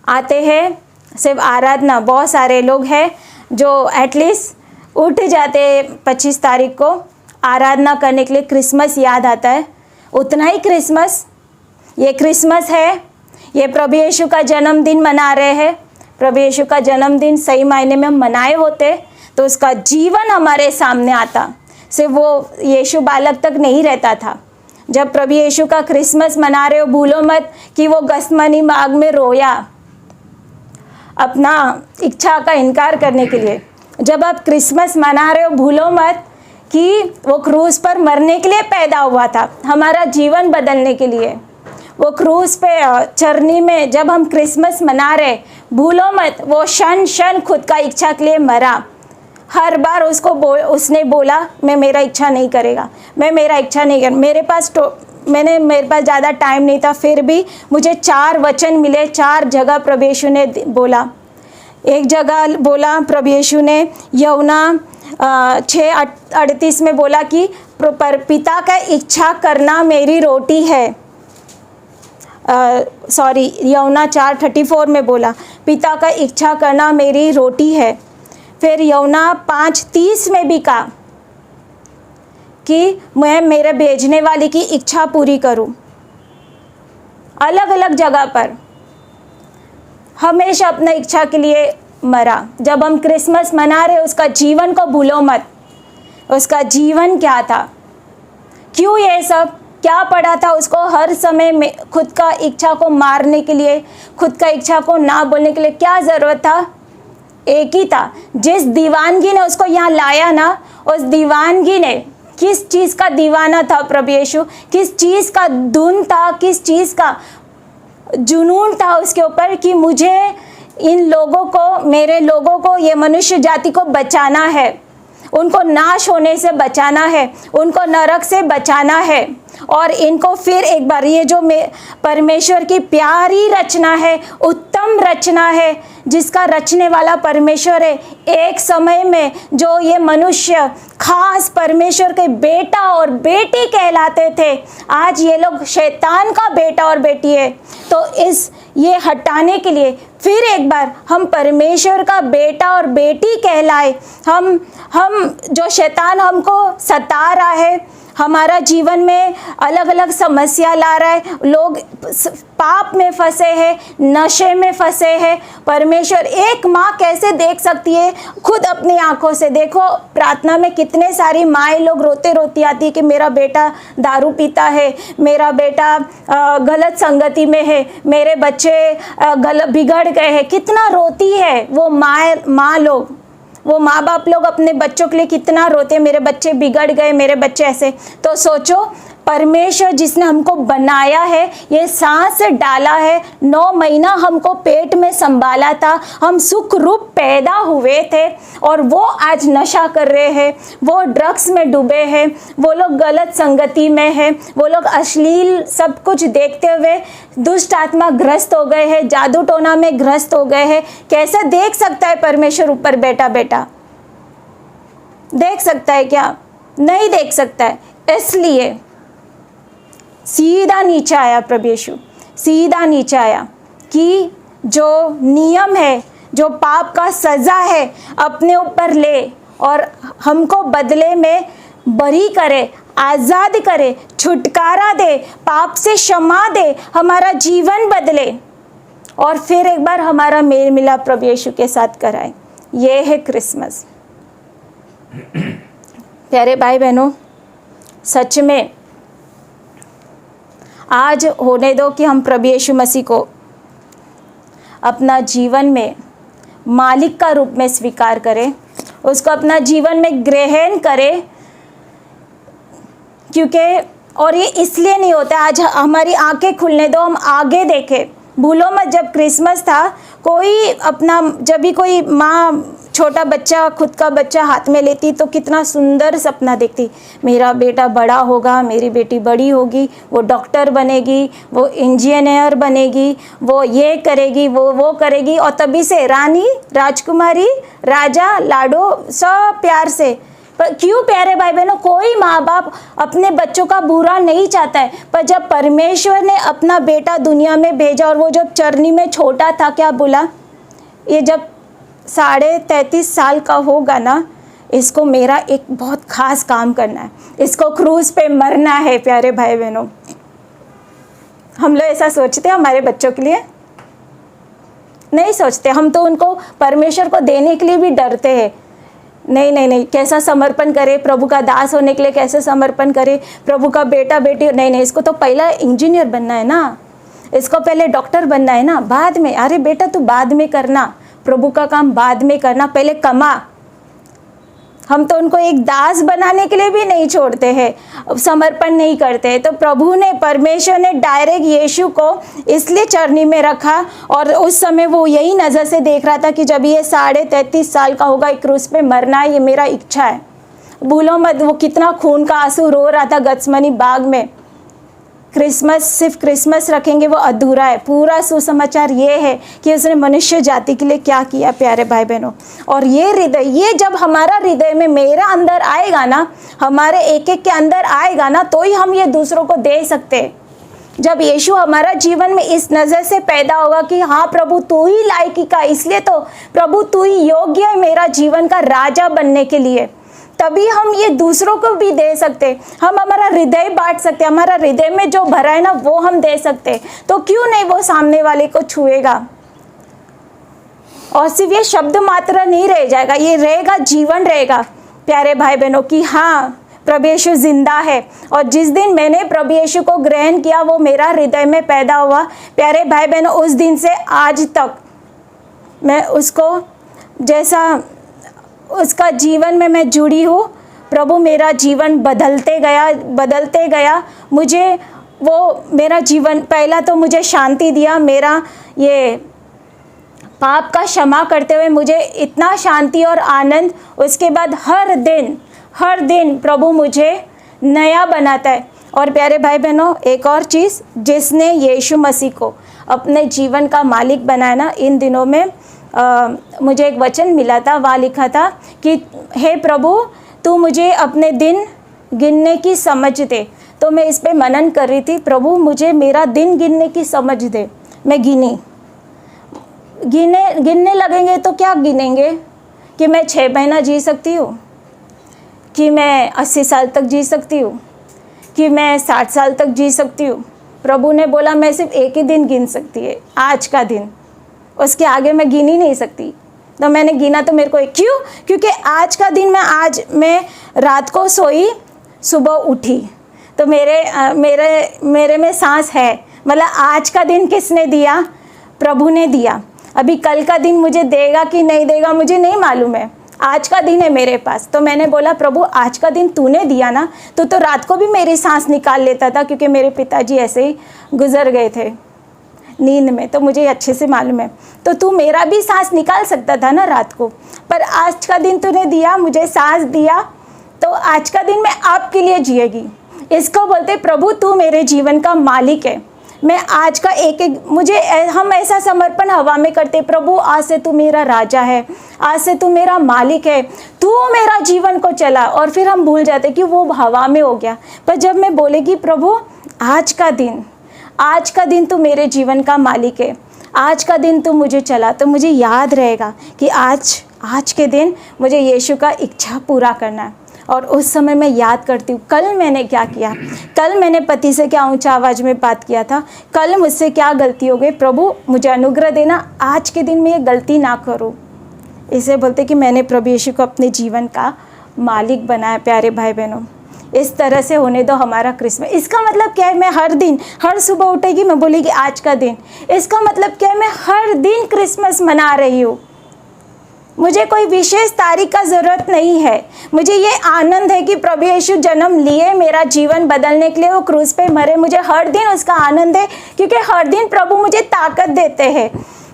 आते हैं सिर्फ आराधना, बहुत सारे लोग हैं जो एटलीस्ट उठ जाते 25 तारीख को आराधना करने के लिए, क्रिसमस याद आता है, उतना ही क्रिसमस। ये क्रिसमस है, ये प्रभु यीशु का जन्मदिन मना रहे हैं। प्रभु यीशु का जन्मदिन सही मायने में हम मनाए होते तो उसका जीवन हमारे सामने आता। सिर्फ वो यीशु बालक तक नहीं रहता था। जब प्रभु यीशु का क्रिसमस मना रहे हो, भूलो मत कि वो गसमनी बाग में रोया अपना इच्छा का इनकार करने के लिए। जब आप क्रिसमस मना रहे हो, भूलो मत कि वो क्रूस पर मरने के लिए पैदा हुआ था, हमारा जीवन बदलने के लिए। वो क्रूस पे चरनी में जब हम क्रिसमस मना रहे, भूलो मत वो क्षण क्षण खुद का इच्छा के लिए मरा। हर बार उसने बोला मैं मेरा इच्छा नहीं करेगा, मैं मेरा इच्छा नहीं कर। मेरे पास ज़्यादा टाइम नहीं था, फिर भी मुझे 4 वचन मिले, 4 जगह प्रभु यीशु ने बोला। एक जगह बोला प्रभु यीशु ने यूहन्ना 6:38 में बोला कि पिता का इच्छा करना मेरी रोटी है। यूहन्ना 4:34 में बोला पिता का इच्छा करना मेरी रोटी है। फिर यूहन्ना 5:30 में भी कहा कि मैं मेरे भेजने वाले की इच्छा पूरी करूं। अलग अलग जगह पर हमेशा अपना इच्छा के लिए मरा। जब हम क्रिसमस मना रहे, उसका जीवन को भूलो मत। उसका जीवन क्या था, क्यों ये सब क्या पड़ा था उसको हर समय में खुद का इच्छा को मारने के लिए, खुद का इच्छा को ना बोलने के लिए क्या ज़रूरत था? एक ही था। जिस दीवानगी ने उसको यहाँ लाया ना, उस दीवानगी ने, किस चीज़ का दीवाना था प्रभु यीशु, किस चीज़ का धुन था, किस चीज़ का जुनून था उसके ऊपर कि मुझे इन लोगों को, मेरे लोगों को, ये मनुष्य जाति को बचाना है, उनको नाश होने से बचाना है, उनको नरक से बचाना है। और इनको फिर एक बार, ये जो परमेश्वर की प्यारी रचना है, उत्तम रचना है, जिसका रचने वाला परमेश्वर है, एक समय में जो ये मनुष्य खास परमेश्वर के बेटा और बेटी कहलाते थे, आज ये लोग शैतान का बेटा और बेटी है। तो ये हटाने के लिए फिर एक बार हम परमेश्वर का बेटा और बेटी कहलाए। हम जो शैतान हमको सता रहा है, हमारा जीवन में अलग अलग समस्या ला रहा है, लोग पाप में फंसे हैं, नशे में फंसे हैं। परमेश्वर, एक माँ कैसे देख सकती है? खुद अपनी आंखों से देखो, प्रार्थना में कितने सारी माएँ लोग रोते रोती आती है कि मेरा बेटा दारू पीता है, मेरा बेटा गलत संगति में है, मेरे बच्चे बिगड़ गए हैं। कितना रोती है वो माँ लोग, वो माँ बाप लोग अपने बच्चों के लिए कितना रोते हैं, मेरे बच्चे बिगड़ गए, मेरे बच्चे ऐसे। तो सोचो, परमेश्वर जिसने हमको बनाया है, ये सांस डाला है, 9 महीना हमको पेट में संभाला था, हम सुख रूप पैदा हुए थे, और वो आज नशा कर रहे हैं, वो ड्रग्स में डूबे हैं, वो लोग गलत संगति में हैं, वो लोग अश्लील सब कुछ देखते हुए दुष्ट आत्मा ग्रस्त हो गए हैं, जादू टोना में ग्रस्त हो गए हैं। कैसे देख सकता है परमेश्वर ऊपर बेटा बेटा? देख सकता है क्या? नहीं देख सकता है। इसलिए सीधा नीचे आया प्रभु यीशु, सीधा नीचे आया कि जो नियम है, जो पाप का सज़ा है, अपने ऊपर ले और हमको बदले में बरी करे, आज़ाद करे, छुटकारा दे, पाप से क्षमा दे, हमारा जीवन बदले और फिर एक बार हमारा मेल मिलाप प्रभु यीशु के साथ कराए। ये है क्रिसमस। प्यारे भाई बहनों, सच में आज होने दो कि हम प्रभु यीशु मसीह को अपना जीवन में मालिक का रूप में स्वीकार करें, उसको अपना जीवन में ग्रहण करें। क्योंकि और ये इसलिए नहीं होता, आज हमारी आंखें खुलने दो, हम आगे देखें। भूलो मत, जब क्रिसमस था, कोई अपना, जब भी कोई माँ छोटा बच्चा, खुद का बच्चा हाथ में लेती तो कितना सुंदर सपना देखती, मेरा बेटा बड़ा होगा, मेरी बेटी बड़ी होगी, वो डॉक्टर बनेगी, वो इंजीनियर बनेगी, वो ये करेगी, वो करेगी। और तभी से रानी, राजकुमारी, राजा, लाडो, सब प्यार से। पर क्यों प्यारे भाई बहनों, कोई माँ बाप अपने बच्चों का बुरा नहीं चाहता है, पर जब परमेश्वर ने अपना बेटा दुनिया में भेजा और वो जब चरनी में छोटा था, क्या बोला? ये जब 33.5 साल का होगा ना, इसको मेरा एक बहुत खास काम करना है, इसको क्रूज पे मरना है। प्यारे भाई बहनों, हम लोग ऐसा सोचते हैं हमारे बच्चों के लिए? नहीं सोचते। हम तो उनको परमेश्वर को देने के लिए भी डरते हैं। नहीं, कैसा समर्पण करे प्रभु का दास होने के लिए, कैसे समर्पण करे प्रभु का बेटा बेटी? नहीं, इसको तो पहला इंजीनियर बनना है ना, इसको पहले डॉक्टर बनना है ना, बाद में। अरे बेटा, तू बाद में करना, प्रभु का काम बाद में करना, पहले कमा। हम तो उनको एक दास बनाने के लिए भी नहीं छोड़ते हैं, समर्पण नहीं करते। तो प्रभु ने, परमेश्वर ने डायरेक्ट यीशु को इसलिए चरनी में रखा, और उस समय वो यही नज़र से देख रहा था कि जब ये 33.5 साल का होगा, क्रूस पे मरना है, ये मेरा इच्छा है। भूलो मत, वो कितना खून का आंसू रो रहा था गत्समनी बाग में। क्रिसमस, सिर्फ क्रिसमस रखेंगे वो अधूरा है। पूरा सुसमाचार ये है कि उसने मनुष्य जाति के लिए क्या किया प्यारे भाई बहनों। और ये हृदय, ये जब हमारा हृदय में, मेरा अंदर आएगा ना, हमारे एक एक के अंदर आएगा ना, तो ही हम ये दूसरों को दे सकते हैं। जब यीशु हमारा जीवन में इस नज़र से पैदा होगा कि हाँ प्रभु तू ही लायकी का, इसलिए तो प्रभु तू ही योग्य है मेरा जीवन का राजा बनने के लिए, तभी हम ये दूसरों को भी दे सकते। हम हमारा हृदय बांट सकते, हमारा हृदय में जो भरा है ना वो हम दे सकते। तो क्यों नहीं वो सामने वाले को छुएगा? और सिर्फ ये शब्द मात्र नहीं रह जाएगा, ये रहेगा, जीवन रहेगा प्यारे भाई बहनों कि हाँ प्रभु यीशु जिंदा है। और जिस दिन मैंने प्रभु यीशु को ग्रहण किया, वो मेरा हृदय में पैदा हुआ। प्यारे भाई बहनों, उस दिन से आज तक मैं उसको, जैसा उसका जीवन में मैं जुड़ी हूँ, प्रभु मेरा जीवन बदलते गया। मुझे वो मेरा जीवन, पहला तो मुझे शांति दिया, मेरा ये पाप का क्षमा करते हुए मुझे इतना शांति और आनंद, उसके बाद हर दिन प्रभु मुझे नया बनाता है। और प्यारे भाई बहनों, एक और चीज़, जिसने यीशु मसीह को अपने जीवन का मालिक बनाया ना, इन दिनों में मुझे एक वचन मिला था, वहाँ लिखा था कि हे प्रभु, तू मुझे अपने दिन गिनने की समझ दे। तो मैं इस पे मनन कर रही थी, प्रभु मुझे मेरा दिन गिनने की समझ दे। मैं गिनने लगेंगे तो क्या गिनेंगे कि मैं 6 महीना जी सकती हूँ, कि मैं 80 साल तक जी सकती हूँ, कि मैं 60 साल तक जी सकती हूँ। प्रभु ने बोला मैं सिर्फ एक ही दिन गिन सकती है, आज का दिन, उसके आगे मैं गिन ही नहीं सकती। तो मैंने गिना तो मेरे को क्यों? क्योंकि आज का दिन मैं रात को सोई, सुबह उठी, तो मेरे में सांस है। मतलब आज का दिन किसने दिया? प्रभु ने दिया। अभी कल का दिन मुझे देगा कि नहीं देगा मुझे नहीं मालूम है, आज का दिन है मेरे पास। तो मैंने बोला प्रभु आज का दिन तूने दिया ना, तो रात को भी मेरी सांस निकाल लेता था, क्योंकि मेरे पिताजी ऐसे ही गुजर गए थे नींद में, तो मुझे अच्छे से मालूम है। तो तू मेरा भी सांस निकाल सकता था ना रात को, पर आज का दिन तूने दिया, मुझे सांस दिया, तो आज का दिन मैं आपके लिए जिएगी। इसको बोलते प्रभु तू मेरे जीवन का मालिक है। मैं आज का हम ऐसा समर्पण हवा में करते, प्रभु आज से तू मेरा राजा है, आज से तू मेरा मालिक है, तू मेरा जीवन को चला। और फिर हम भूल जाते कि वो हवा में हो गया। पर जब मैं बोलेगी प्रभु आज का दिन तू मेरे जीवन का मालिक है, आज का दिन तू मुझे चला, तो मुझे याद रहेगा कि आज के दिन मुझे यीशु का इच्छा पूरा करना है। और उस समय मैं याद करती हूँ कल मैंने क्या किया, कल मैंने पति से क्या ऊंचा आवाज़ में बात किया था, कल मुझसे क्या गलती हो गई। प्रभु मुझे अनुग्रह देना, आज के दिन मैं ये गलती ना करूँ। इसे बोलते कि मैंने प्रभु यीशु को अपने जीवन का मालिक बनाया। प्यारे भाई बहनों, इस तरह से होने दो हमारा क्रिसमस। इसका मतलब क्या है? मैं हर सुबह उठेगी मैं बोलेगी आज का दिन। इसका मतलब क्या है? मैं हर दिन क्रिसमस मना रही हूँ। मुझे कोई विशेष तारीख का ज़रूरत नहीं है। मुझे ये आनंद है कि प्रभु यीशु जन्म लिए मेरा जीवन बदलने के लिए, वो क्रूस पे मरे। मुझे हर दिन उसका आनंद है, क्योंकि हर दिन प्रभु मुझे ताकत देते हैं,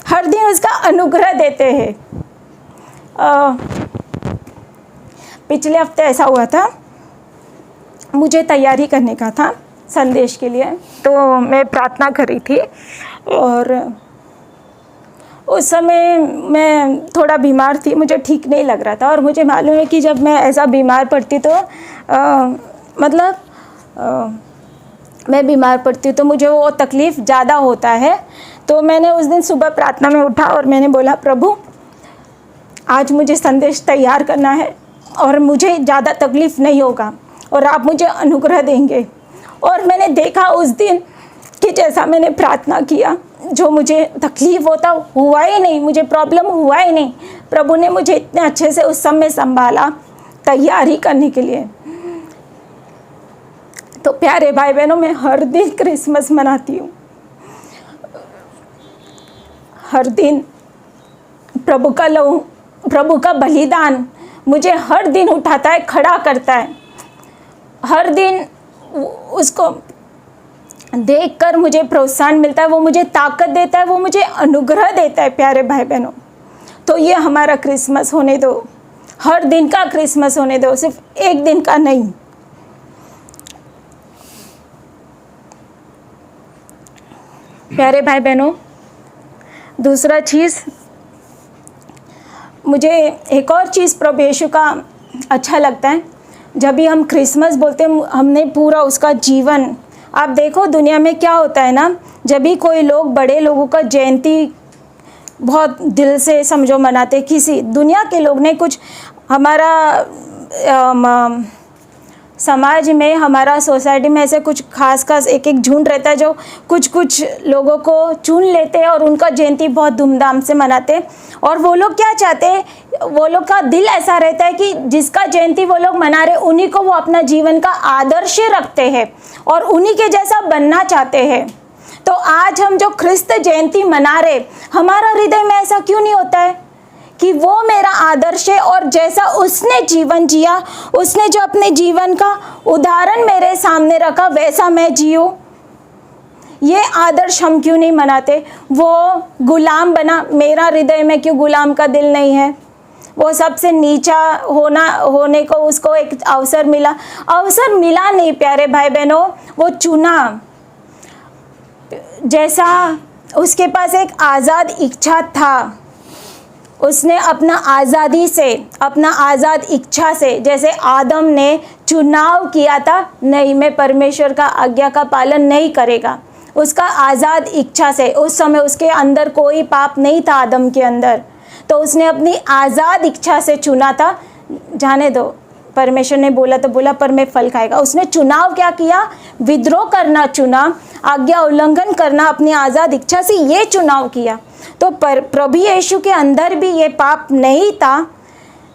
हर दिन उसका अनुग्रह देते हैं। पिछले हफ्ते ऐसा हुआ था, मुझे तैयारी करने का था संदेश के लिए, तो मैं प्रार्थना कर रही थी और उस समय मैं थोड़ा बीमार थी, मुझे ठीक नहीं लग रहा था। और मुझे मालूम है कि जब मैं ऐसा बीमार पड़ती तो मैं बीमार पड़ती हूँ तो मुझे वो तकलीफ़ ज़्यादा होता है। तो मैंने उस दिन सुबह प्रार्थना में उठा और मैंने बोला प्रभु आज मुझे संदेश तैयार करना है और मुझे ज़्यादा तकलीफ़ नहीं होगा और आप मुझे अनुग्रह देंगे। और मैंने देखा उस दिन कि जैसा मैंने प्रार्थना किया, जो मुझे तकलीफ़ होता हुआ ही नहीं, मुझे प्रॉब्लम हुआ ही नहीं। प्रभु ने मुझे इतने अच्छे से उस समय संभाला तैयारी करने के लिए। तो प्यारे भाई बहनों, मैं हर दिन क्रिसमस मनाती हूँ, हर दिन प्रभु का लहू, प्रभु का बलिदान मुझे हर दिन उठाता है, खड़ा करता है। हर दिन उसको देखकर मुझे प्रोत्साहन मिलता है, वो मुझे ताकत देता है, वो मुझे अनुग्रह देता है। प्यारे भाई बहनों, तो ये हमारा क्रिसमस होने दो, हर दिन का क्रिसमस होने दो, सिर्फ एक दिन का नहीं। प्यारे भाई बहनों, दूसरा चीज़, मुझे एक और चीज़ प्रभु यीशु का अच्छा लगता है। जब भी हम क्रिसमस बोलते हैं, हमने पूरा उसका जीवन, आप देखो दुनिया में क्या होता है ना, जब भी कोई लोग बड़े लोगों का जयंती बहुत दिल से समझो मनाते, किसी दुनिया के लोग ने कुछ, हमारा समाज में, हमारा सोसाइटी में ऐसे कुछ खास एक झुंड रहता है जो कुछ लोगों को चुन लेते हैं और उनका जयंती बहुत धूमधाम से मनाते हैं। और वो लोग क्या चाहते हैं, वो लोग का दिल ऐसा रहता है कि जिसका जयंती वो लोग मना रहे उन्हीं को वो अपना जीवन का आदर्श रखते हैं और उन्हीं के जैसा बनना चाहते हैं। तो आज हम जो ख्रिस्त जयंती मना रहे, हमारा हृदय में ऐसा क्यों नहीं होता है कि वो मेरा आदर्श है और जैसा उसने जीवन जिया, उसने जो अपने जीवन का उदाहरण मेरे सामने रखा, वैसा मैं जीऊँ। ये आदर्श हम क्यों नहीं मनाते? वो गुलाम बना, मेरा हृदय में क्यों गुलाम का दिल नहीं है? वो सबसे नीचा होने को उसको एक अवसर मिला नहीं प्यारे भाई बहनों, वो चुना। जैसा उसके पास एक आज़ाद इच्छा था, उसने अपना आज़ाद इच्छा से, जैसे आदम ने चुनाव किया था, नहीं मैं परमेश्वर का आज्ञा का पालन नहीं करेगा, उसका आज़ाद इच्छा से। उस समय उसके अंदर कोई पाप नहीं था आदम के अंदर, तो उसने अपनी आज़ाद इच्छा से चुना था, जाने दो परमेश्वर ने बोला तो बोला पर मैं फल खाएगा। उसने चुनाव क्या किया? विद्रोह करना चुना, आज्ञा उल्लंघन करना अपनी आज़ाद इच्छा से ये चुनाव किया। तो प्रभु यीशु के अंदर भी ये पाप नहीं था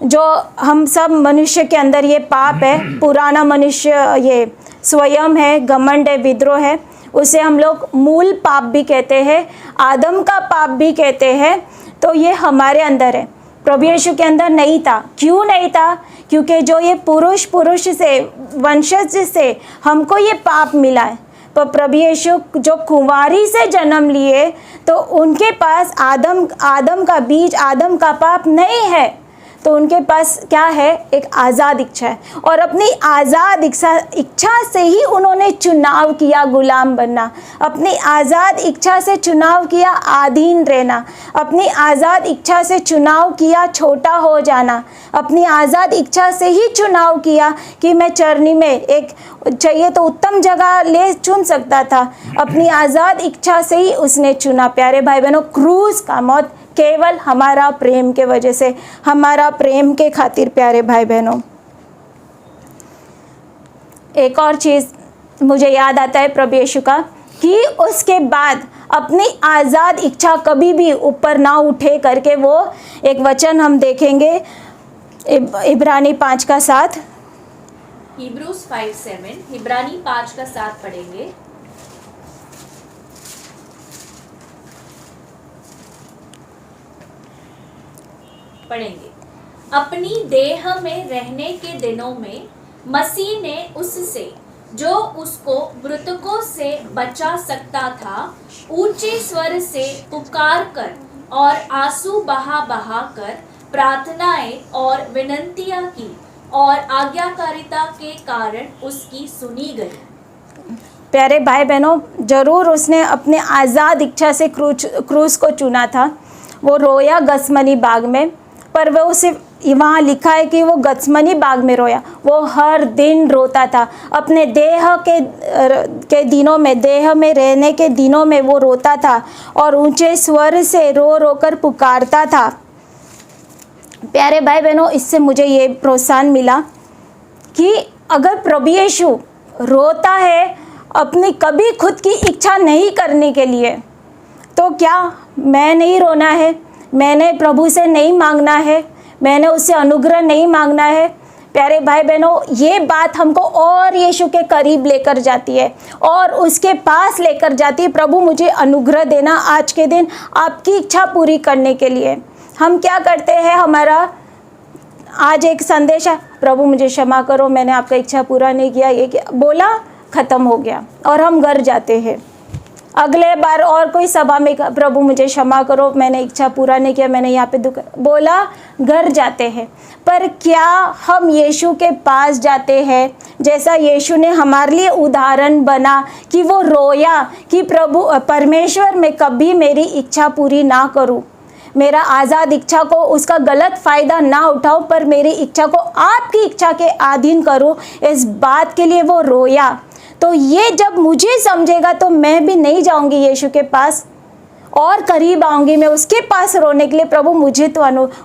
जो हम सब मनुष्य के अंदर ये पाप है। पुराना मनुष्य ये स्वयं है, घमंड है, विद्रोह है, उसे हम लोग मूल पाप भी कहते हैं, आदम का पाप भी कहते हैं। तो ये हमारे अंदर है, प्रभु यीशु के अंदर नहीं था। क्यों नहीं था? क्योंकि जो ये पुरुष से वंशज से हमको ये पाप मिला है। तो प्रभु यीशु जो कुंवारी से जन्म लिए तो उनके पास आदम का बीज, आदम का पाप नहीं है, तो उनके पास क्या है? एक आज़ाद इच्छा है, और अपनी आज़ाद इच्छा से ही उन्होंने चुनाव किया गुलाम बनना, अपनी आज़ाद इच्छा से चुनाव किया अधीन रहना, अपनी आज़ाद इच्छा से चुनाव किया छोटा हो जाना, अपनी आज़ाद इच्छा से ही चुनाव किया कि मैं चरनी में एक चाहिए तो उत्तम जगह चुन सकता था। अपनी आज़ाद इच्छा से ही उसने चुना। प्यारे भाई बहनों, क्रूस का मौत केवल हमारा प्रेम के वजह से, हमारा प्रेम के खातिर। प्यारे भाई बहनों, एक और चीज़ मुझे याद आता है प्रभु यीशु का, कि उसके बाद अपनी आज़ाद इच्छा कभी भी ऊपर ना उठे करके वो एक वचन हम देखेंगे इब्रानी 5:7। Hebrews 5:7, इब्रानी 5:7 पढ़ेंगे। अपनी देह में रहने के दिनों में मसीह ने उससे, जो उसको मृतकों से बचा सकता था, ऊंचे स्वर से पुकार कर और आंसू बहा कर प्रार्थनाएं और विनंतियां की, और आज्ञाकारिता के कारण उसकी सुनी गई। प्यारे भाई बहनों, जरूर उसने अपने आज़ाद इच्छा से क्रूस को चुना था। वो रोया गत्समनी बाग में, पर वो उसे वहाँ लिखा है कि वो गत्समनी बाग में रोया। वो हर दिन रोता था, अपने देह के दिनों में, देह में रहने के दिनों में वो रोता था और ऊंचे स्वर से रो कर पुकारता था। प्यारे भाई बहनों, इससे मुझे ये प्रोत्साहन मिला कि अगर प्रभु यीशु रोता है अपनी कभी खुद की इच्छा नहीं करने के लिए, तो क्या मैं नहीं रोना है? मैंने प्रभु से नहीं मांगना है? मैंने उससे अनुग्रह नहीं मांगना है? प्यारे भाई बहनों, ये बात हमको और यीशु के करीब लेकर जाती है और उसके पास लेकर जाती है। प्रभु मुझे अनुग्रह देना आज के दिन आपकी इच्छा पूरी करने के लिए। हम क्या करते हैं? हमारा आज एक संदेश है, प्रभु मुझे क्षमा करो, मैंने आपका इच्छा पूरा नहीं किया, ये क्या बोला, ख़त्म हो गया, और हम घर जाते हैं। अगले बार और कोई सभा में, प्रभु मुझे क्षमा करो, मैंने इच्छा पूरा नहीं किया, मैंने यहाँ पे दुख बोला, घर जाते हैं। पर क्या हम यीशु के पास जाते हैं? जैसा यीशु ने हमारे लिए उदाहरण बना कि वो रोया कि प्रभु परमेश्वर, मैं कभी मेरी इच्छा पूरी ना करूँ, मेरा आज़ाद इच्छा को उसका गलत फ़ायदा ना उठाऊं, पर मेरी इच्छा को आपकी इच्छा के अधीन करूं, इस बात के लिए वो रोया। तो ये जब मुझे समझेगा तो मैं भी नहीं जाऊंगी यीशु के पास, और करीब आऊंगी मैं उसके पास रोने के लिए। प्रभु मुझे तो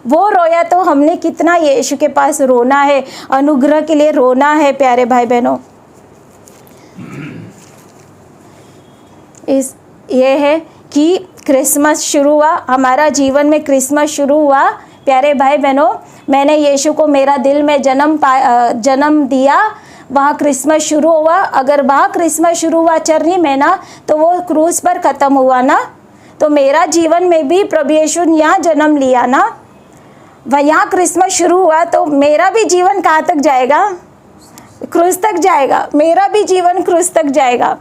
वो रोया, तो हमने कितना यीशु के पास रोना है, अनुग्रह के लिए रोना है। प्यारे भाई बहनों, ये है कि क्रिसमस शुरू हुआ, हमारा जीवन में क्रिसमस शुरू हुआ। प्यारे भाई बहनों, मैंने यीशु को मेरा दिल में जन्म दिया, वहाँ क्रिसमस शुरू हुआ। अगर वहाँ क्रिसमस शुरू हुआ चरनी में ना, तो वो क्रूस पर ख़त्म हुआ ना। तो मेरा जीवन में भी प्रभु यीशु ने यहाँ जन्म लिया ना, वह यहाँ क्रिसमस शुरू हुआ, तो मेरा भी जीवन कहाँ तक जाएगा? क्रूस तक जाएगा। मेरा भी जीवन क्रूस तक जाएगा।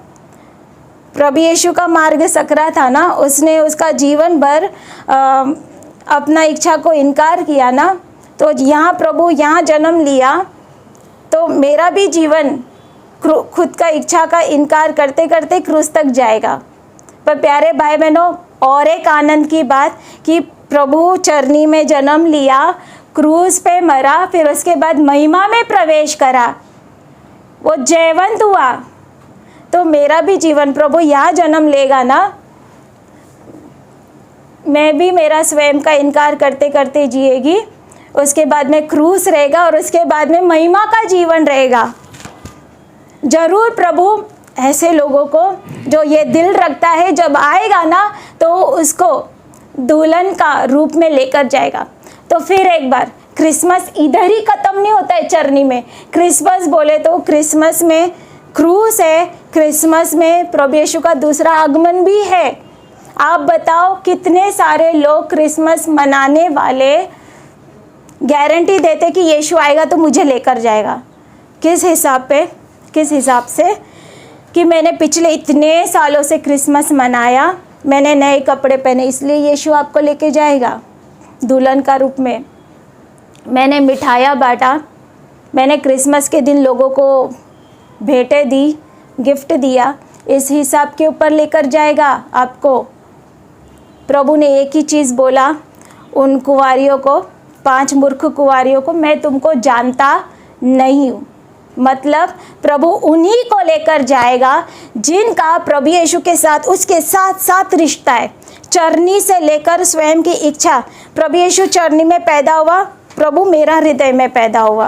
प्रभु यीशु का मार्ग सकरा था ना, उसने उसका जीवन भर अपना इच्छा को इनकार किया ना, तो यहाँ प्रभु यहाँ जन्म लिया, तो मेरा भी जीवन खुद का इच्छा का इनकार करते करते क्रूस तक जाएगा। पर प्यारे भाई बहनों, और एक आनंद की बात कि प्रभु चरनी में जन्म लिया, क्रूस पे मरा, फिर उसके बाद महिमा में प्रवेश करा, वो जयवंत हुआ। तो मेरा भी जीवन प्रभु यहाँ जन्म लेगा ना, मैं भी मेरा स्वयं का इनकार करते करते जिएगी, उसके बाद में क्रूस रहेगा और उसके बाद में महिमा का जीवन रहेगा। जरूर प्रभु ऐसे लोगों को जो ये दिल रखता है, जब आएगा ना तो उसको दुल्हन का रूप में लेकर जाएगा। तो फिर एक बार, क्रिसमस इधर ही ख़त्म नहीं होता है चरनी में। क्रिसमस बोले तो क्रिसमस में क्रूस है, क्रिसमस में प्रभु यीशु का दूसरा आगमन भी है। आप बताओ कितने सारे लोग क्रिसमस मनाने वाले गारंटी देते कि यीशु आएगा तो मुझे लेकर जाएगा। किस हिसाब पे, किस हिसाब से कि मैंने पिछले इतने सालों से क्रिसमस मनाया, मैंने नए कपड़े पहने, इसलिए यीशु आपको लेके जाएगा दुल्हन का रूप में। मैंने मिठाइयाँ बांटा, मैंने क्रिसमस के दिन लोगों को भेंटें दी, गिफ्ट दिया, इस हिसाब के ऊपर लेकर जाएगा आपको। प्रभु ने एक ही चीज़ बोला उन कुंवारियों को, 5 मूर्ख कुंवारियों को, मैं तुमको जानता नहीं हूँ। मतलब प्रभु उन्हीं को लेकर जाएगा जिनका प्रभु यीशु के साथ, उसके साथ साथ रिश्ता है। चरनी से लेकर स्वयं की इच्छा, प्रभु यीशु चरनी में पैदा हुआ, प्रभु मेरा हृदय में पैदा हुआ।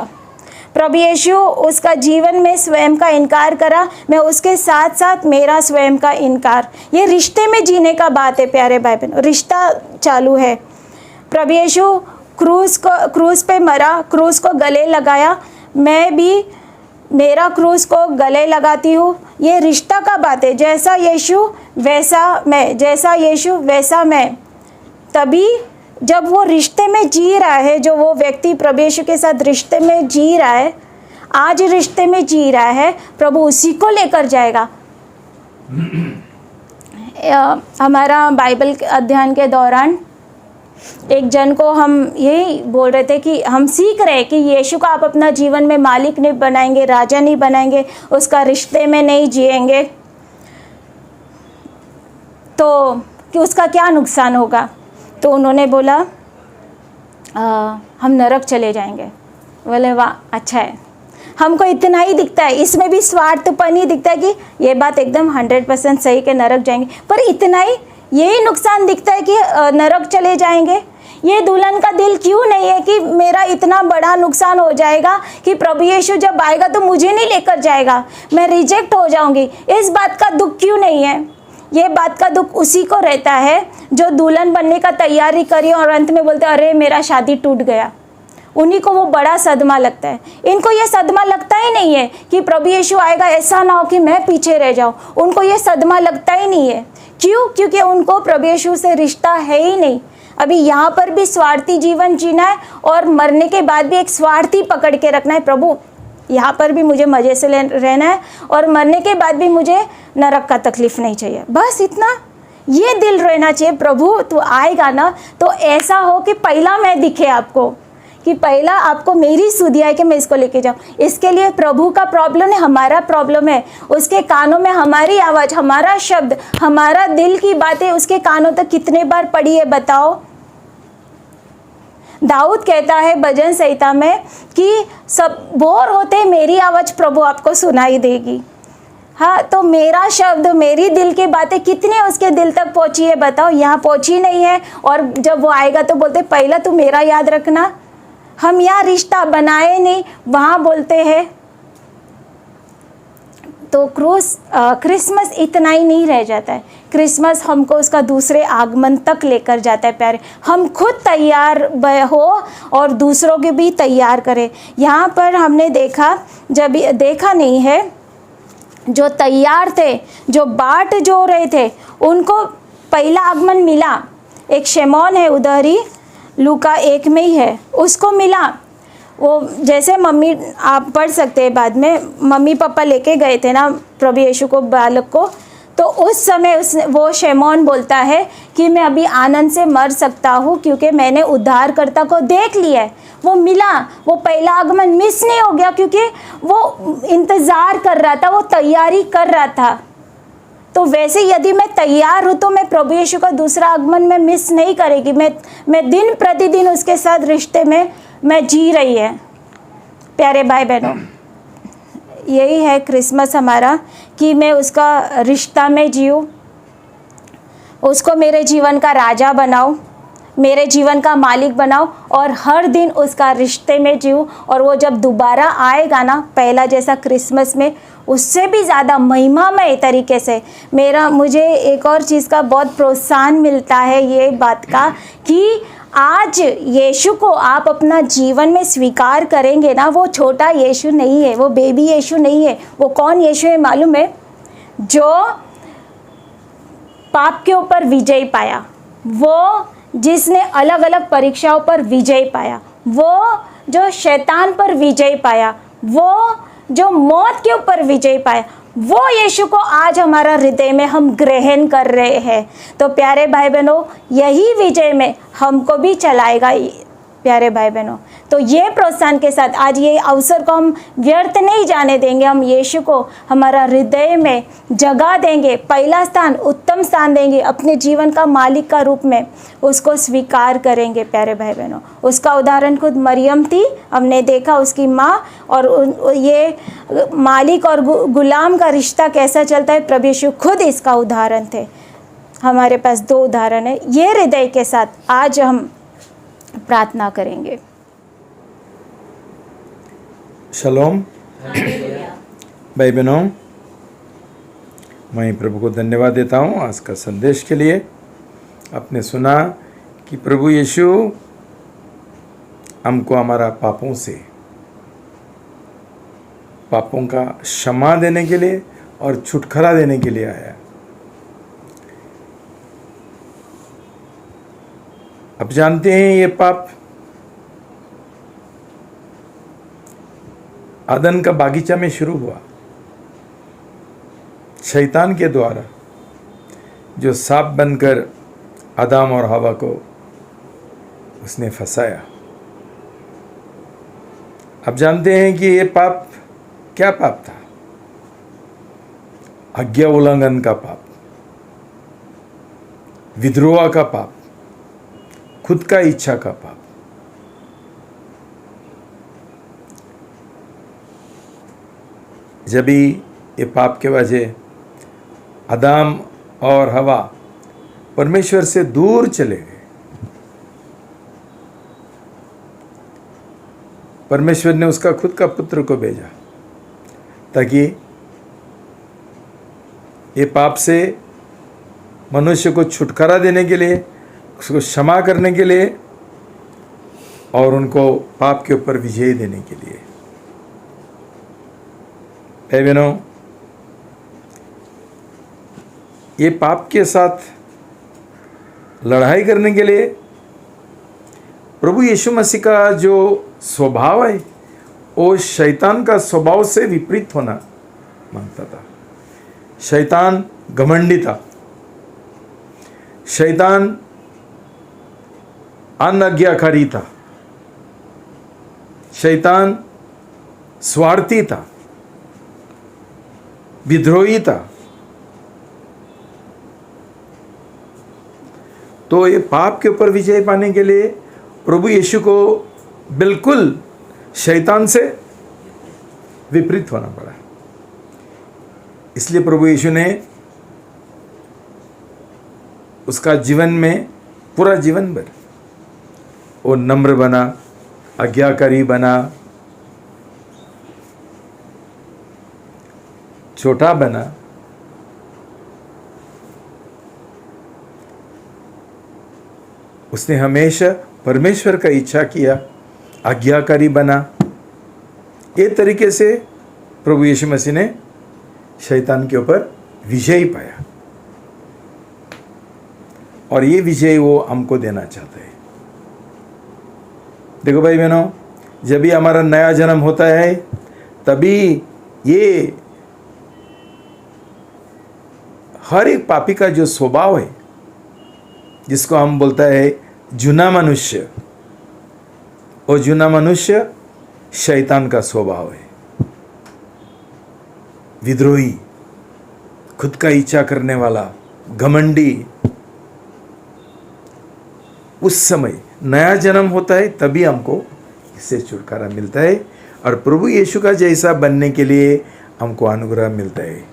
प्रभु यीशु उसका जीवन में स्वयं का इनकार करा, मैं उसके साथ साथ मेरा स्वयं का इनकार। ये रिश्ते में जीने का बात है प्यारे भाई बहनों, रिश्ता चालू है। प्रभु यीशु क्रूस पे मरा, क्रूस को गले लगाया, मैं भी मेरा क्रूस को गले लगाती हूँ। ये रिश्ता का बात है, जैसा यीशु वैसा मैं, जैसा यीशु वैसा मैं। तभी जब वो रिश्ते में जी रहा है, जो वो व्यक्ति प्रभु यीशु के साथ रिश्ते में जी रहा है, आज रिश्ते में जी रहा है, प्रभु उसी को लेकर जाएगा। हमारा बाइबल अध्ययन के दौरान एक जन को हम यही बोल रहे थे कि हम सीख रहे हैं कि यीशु को आप अपना जीवन में मालिक नहीं बनाएंगे, राजा नहीं बनाएंगे, उसका रिश्ते में नहीं जिएंगे तो कि उसका क्या नुकसान होगा। तो उन्होंने बोला हम नरक चले जाएंगे। बोले वाह अच्छा है, हमको इतना ही दिखता है, इसमें भी स्वार्थपन ही दिखता है कि ये बात एकदम 100% सही के नरक जाएंगे, पर इतना ही, यही नुकसान दिखता है कि नरक चले जाएंगे। ये दुल्हन का दिल क्यों नहीं है कि मेरा इतना बड़ा नुकसान हो जाएगा कि प्रभु यीशु जब आएगा तो मुझे नहीं लेकर जाएगा, मैं रिजेक्ट हो जाऊंगी। इस बात का दुख क्यों नहीं है? ये बात का दुख उसी को रहता है जो दुल्हन बनने का तैयारी करी और अंत में बोलते अरे मेरा शादी टूट गया। उन्हीं को वो बड़ा सदमा लगता है। इनको ये सदमा लगता ही नहीं है कि प्रभु यीशु आएगा, ऐसा ना हो कि मैं पीछे रह जाऊं। उनको ये सदमा लगता ही नहीं है। क्यों? क्योंकि उनको प्रभु यीशु से रिश्ता है ही नहीं। अभी यहाँ पर भी स्वार्थी जीवन जीना है और मरने के बाद भी एक स्वार्थी पकड़ के रखना है। प्रभु यहाँ पर भी मुझे मज़े से रहना है और मरने के बाद भी मुझे नरक का तकलीफ नहीं चाहिए, बस इतना। ये दिल रहना चाहिए। प्रभु तू आएगा ना तो ऐसा हो कि पहला मैं दिखे आपको, कि पहला आपको मेरी सुधी आए कि मैं इसको लेके जाऊँ। इसके लिए प्रभु का प्रॉब्लम है, हमारा प्रॉब्लम है। उसके कानों में हमारी आवाज़, हमारा शब्द, हमारा दिल की बातें उसके कानों तक कितने बार पड़ी है बताओ। दाऊद कहता है भजन संहिता में कि सब बोर होते मेरी आवाज़ प्रभु आपको सुनाई देगी। हाँ, तो मेरा शब्द, मेरी दिल की बातें कितने उसके दिल तक पहुँची है बताओ। यहाँ पहुँची नहीं है। और जब वो आएगा तो बोलते पहला तू मेरा याद रखना। हम यहाँ रिश्ता बनाए नहीं, वहाँ बोलते हैं। तो क्रिसमस इतना ही नहीं रह जाता है। क्रिसमस हमको उसका दूसरे आगमन तक लेकर जाता है प्यारे। हम खुद तैयार हो और दूसरों के भी तैयार करें। यहाँ पर हमने देखा, जब देखा नहीं है, जो तैयार थे, जो बाट जो रहे थे, उनको पहला आगमन मिला। एक शमौन है उधर ही, लूका 1 में ही है, उसको मिला। वो जैसे मम्मी, आप पढ़ सकते हैं बाद में, मम्मी पापा लेके गए थे ना प्रभु यीशु को, बालक को, तो उस समय वो शैमोन बोलता है कि मैं अभी आनंद से मर सकता हूँ, क्योंकि मैंने उद्धारकर्ता को देख लिया है, वो मिला, वो पहला आगमन मिस नहीं हो गया, क्योंकि वो इंतज़ार कर रहा था, वो तैयारी कर रहा था। तो वैसे यदि मैं तैयार हूँ तो मैं प्रभु यीशु का दूसरा आगमन में मिस नहीं करेगी। मैं दिन प्रतिदिन उसके साथ रिश्ते में मैं जी रही है। प्यारे भाई बहनों, यही है क्रिसमस हमारा, कि मैं उसका रिश्ता में जीऊँ, उसको मेरे जीवन का राजा बनाऊँ, मेरे जीवन का मालिक बनाओ, और हर दिन उसका रिश्ते में जीऊँ। और वो जब दोबारा आएगा ना, पहला जैसा क्रिसमस में, उससे भी ज़्यादा महिमामय तरीके से मुझे एक और चीज़ का बहुत प्रोत्साहन मिलता है, ये बात का कि आज यीशु को आप अपना जीवन में स्वीकार करेंगे ना, वो छोटा यीशु नहीं है, वो बेबी यीशु नहीं है। वो कौन यीशु है मालूम है? जो पाप के ऊपर विजय पाया, वो जिसने अलग अलग परीक्षाओं पर विजय पाया, वो जो शैतान पर विजय पाया, वो जो मौत के ऊपर विजय पाया, वो यीशु को आज हमारा हृदय में हम ग्रहण कर रहे हैं। तो प्यारे भाई बहनों, यही विजय में हमको भी चलाएगा प्यारे भाई बहनों। तो ये प्रोत्साहन के साथ आज ये अवसर को हम व्यर्थ नहीं जाने देंगे। हम यीशु को हमारा हृदय में जगह देंगे, पहला स्थान, उत्तम स्थान देंगे, अपने जीवन का मालिक का रूप में उसको स्वीकार करेंगे। प्यारे भाई बहनों, उसका उदाहरण खुद मरियम थी, हमने देखा उसकी माँ, और ये मालिक और गुलाम का रिश्ता कैसा चलता है, प्रभु यीशु खुद इसका उदाहरण थे। हमारे पास 2 उदाहरण है। ये हृदय के साथ आज हम प्रार्थना करेंगे। शलोम भाई बहनों, मैं प्रभु को धन्यवाद देता हूँ आज का संदेश के लिए। आपने सुना कि प्रभु यीशु हमको हमारा पापों का क्षमा देने के लिए और छुटकारा देने के लिए आया। अब जानते हैं ये पाप अदन का बागीचा में शुरू हुआ, शैतान के द्वारा, जो सांप बनकर आदम और हवा को उसने फंसाया। अब जानते हैं कि ये पाप क्या पाप था? आज्ञा उल्लंघन का पाप, विद्रोह का पाप, खुद का इच्छा का पाप। जब भी ये पाप के वजह आदम और हवा परमेश्वर से दूर चले गए, परमेश्वर ने उसका खुद का पुत्र को भेजा ताकि ये पाप से मनुष्य को छुटकारा देने के लिए, उसको क्षमा करने के लिए और उनको पाप के ऊपर विजय देने के लिए। भाई बहनों, ये पाप के साथ लड़ाई करने के लिए प्रभु यीशु मसीह का जो स्वभाव है वो शैतान का स्वभाव से विपरीत होना मांगता था। शैतान घमंडी था, शैतान अनाज्ञाकारी था, शैतान स्वार्थी था, विद्रोही था। तो ये पाप के ऊपर विजय पाने के लिए प्रभु यीशु को बिल्कुल शैतान से विपरीत होना पड़ा। इसलिए प्रभु यीशु ने उसका जीवन में पूरा जीवन भर वो नम्र बना, आज्ञाकारी बना, छोटा बना, उसने हमेशा परमेश्वर का इच्छा किया, आज्ञाकारी बना। ये तरीके से प्रभु यीशु मसीह ने शैतान के ऊपर विजय पाया और ये विजय वो हमको देना चाहता है। देखो भाई बहनों, जब भी हमारा नया जन्म होता है तभी ये हर एक पापी का जो स्वभाव है, जिसको हम बोलता है जुना मनुष्य, वो जुना मनुष्य शैतान का स्वभाव है। विद्रोही, खुद का इच्छा करने वाला, घमंडी। उस समय नया जन्म होता है, तभी हमको इससे छुटकारा मिलता है और प्रभु यीशु का जैसा बनने के लिए हमको अनुग्रह मिलता है।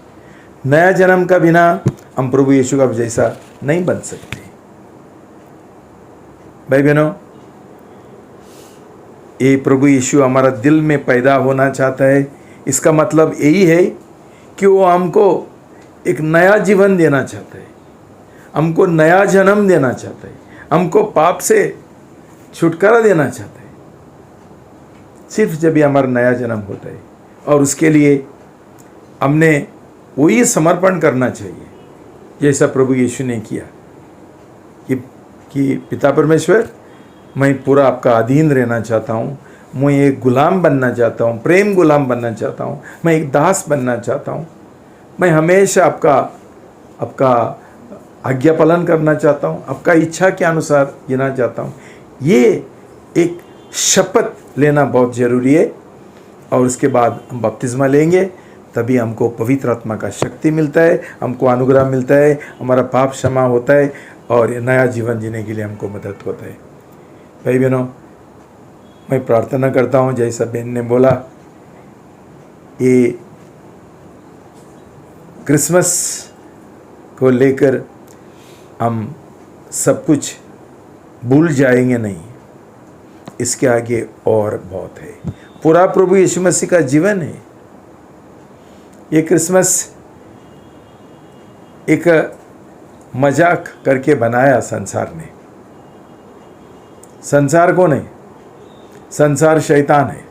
नया जन्म का बिना हम प्रभु यीशु का जैसा नहीं बन सकते। भाई बहनों, ये प्रभु यीशु हमारा दिल में पैदा होना चाहता है। इसका मतलब यही है कि वो हमको एक नया जीवन देना चाहता है, हमको नया जन्म देना चाहता है, हमको पाप से छुटकारा देना चाहता है। सिर्फ जब भी हमारा नया जन्म होता है, और उसके लिए हमने वही समर्पण करना चाहिए जैसा प्रभु यीशु ने किया कि पिता परमेश्वर, मैं पूरा आपका अधीन रहना चाहता हूँ, मैं एक गुलाम बनना चाहता हूँ, प्रेम गुलाम बनना चाहता हूँ, मैं एक दास बनना चाहता हूँ, मैं हमेशा आपका आज्ञा पालन करना चाहता हूँ, आपका इच्छा के अनुसार जीना चाहता हूँ। ये एक शपथ लेना बहुत ज़रूरी है। और उसके बाद हम बपतिस्मा लेंगे, तभी हमको पवित्र आत्मा का शक्ति मिलता है, हमको अनुग्रह मिलता है, हमारा पाप क्षमा होता है और नया जीवन जीने के लिए हमको मदद होता है। भाई बहनों, मैं प्रार्थना करता हूँ जैसा बहन ने बोला, ये क्रिसमस को लेकर हम सब कुछ भूल जाएंगे नहीं, इसके आगे और बहुत है। पूरा प्रभु यीशु मसीह का जीवन है। ये क्रिसमस एक मजाक करके बनाया संसार ने। संसार कौन है? संसार शैतान है।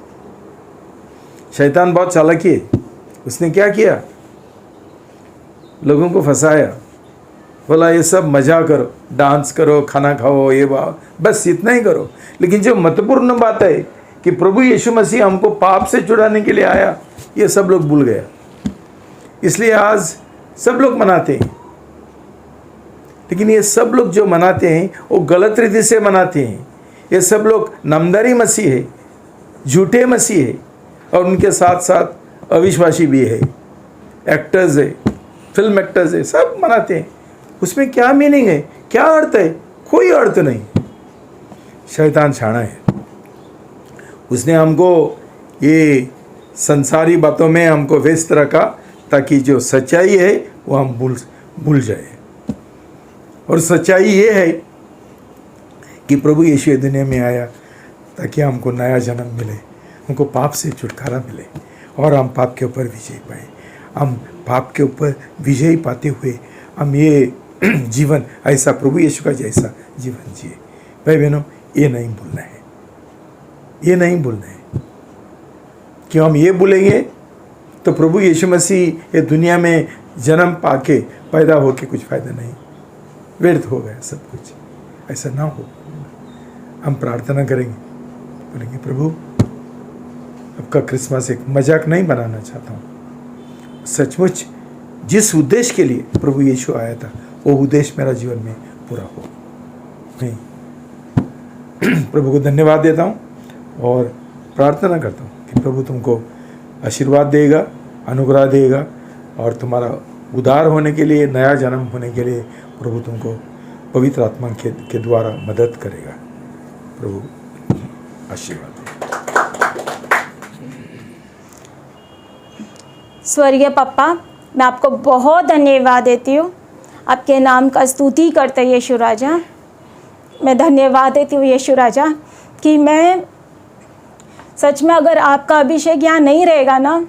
शैतान बहुत चालाकी है। उसने क्या किया? लोगों को फंसाया, बोला ये सब मजा करो, डांस करो, खाना खाओ, ये बस इतना ही करो। लेकिन जो महत्वपूर्ण बात है कि प्रभु यीशु मसीह हमको पाप से छुड़ाने के लिए आया, ये सब लोग भूल गया। इसलिए आज सब लोग मनाते हैं, लेकिन ये सब लोग जो मनाते हैं वो गलत रीति से मनाते हैं। ये सब लोग नामधारी मसीह है, झूठे मसीह है, और उनके साथ साथ अविश्वासी भी है, एक्टर्स है, फिल्म एक्टर्स है, सब मनाते हैं। उसमें क्या मीनिंग है? क्या अर्थ है? कोई अर्थ नहीं। शैतान शाना है। उसने हमको ये संसारी बातों में हमको व्यस्त रखा ताकि जो सच्चाई है वो हम भूल जाए। और सच्चाई ये है कि प्रभु यीशु दुनिया में आया ताकि हमको नया जन्म मिले, हमको पाप से छुटकारा मिले और हम पाप के ऊपर विजय पाए। हम पाप के ऊपर विजय पाते हुए हम ये जीवन ऐसा प्रभु यीशु का जैसा जीवन जिए। भाई बहनों, ये नहीं भूलना है, ये नहीं भूलना है। क्यों हम ये भूलेंगे तो प्रभु यीशु मसीह ये दुनिया में जन्म पाके पैदा होके कुछ फ़ायदा नहीं, व्यर्थ हो गया सब कुछ। ऐसा ना हो। हम प्रार्थना करेंगे, बोलेंगे प्रभु आपका क्रिसमस एक मजाक नहीं बनाना चाहता हूँ। सचमुच जिस उद्देश्य के लिए प्रभु यीशु आया था वो उद्देश्य मेरा जीवन में पूरा हो। नहीं, प्रभु को धन्यवाद देता हूँ और प्रार्थना करता हूँ कि प्रभु तुमको आशीर्वाद देगा, अनुग्रह देगा और तुम्हारा उद्धार होने के लिए, नया जन्म होने के लिए प्रभु तुमको पवित्र आत्मा के द्वारा मदद करेगा। प्रभु आशीर्वाद दे। स्वर्गीय पप्पा, मैं आपको बहुत धन्यवाद देती हूँ। आपके नाम का स्तुति करते यीशु राजा। मैं धन्यवाद देती हूँ यीशु राजा कि मैं सच में, अगर आपका अभिषेक यहाँ नहीं रहेगा ना,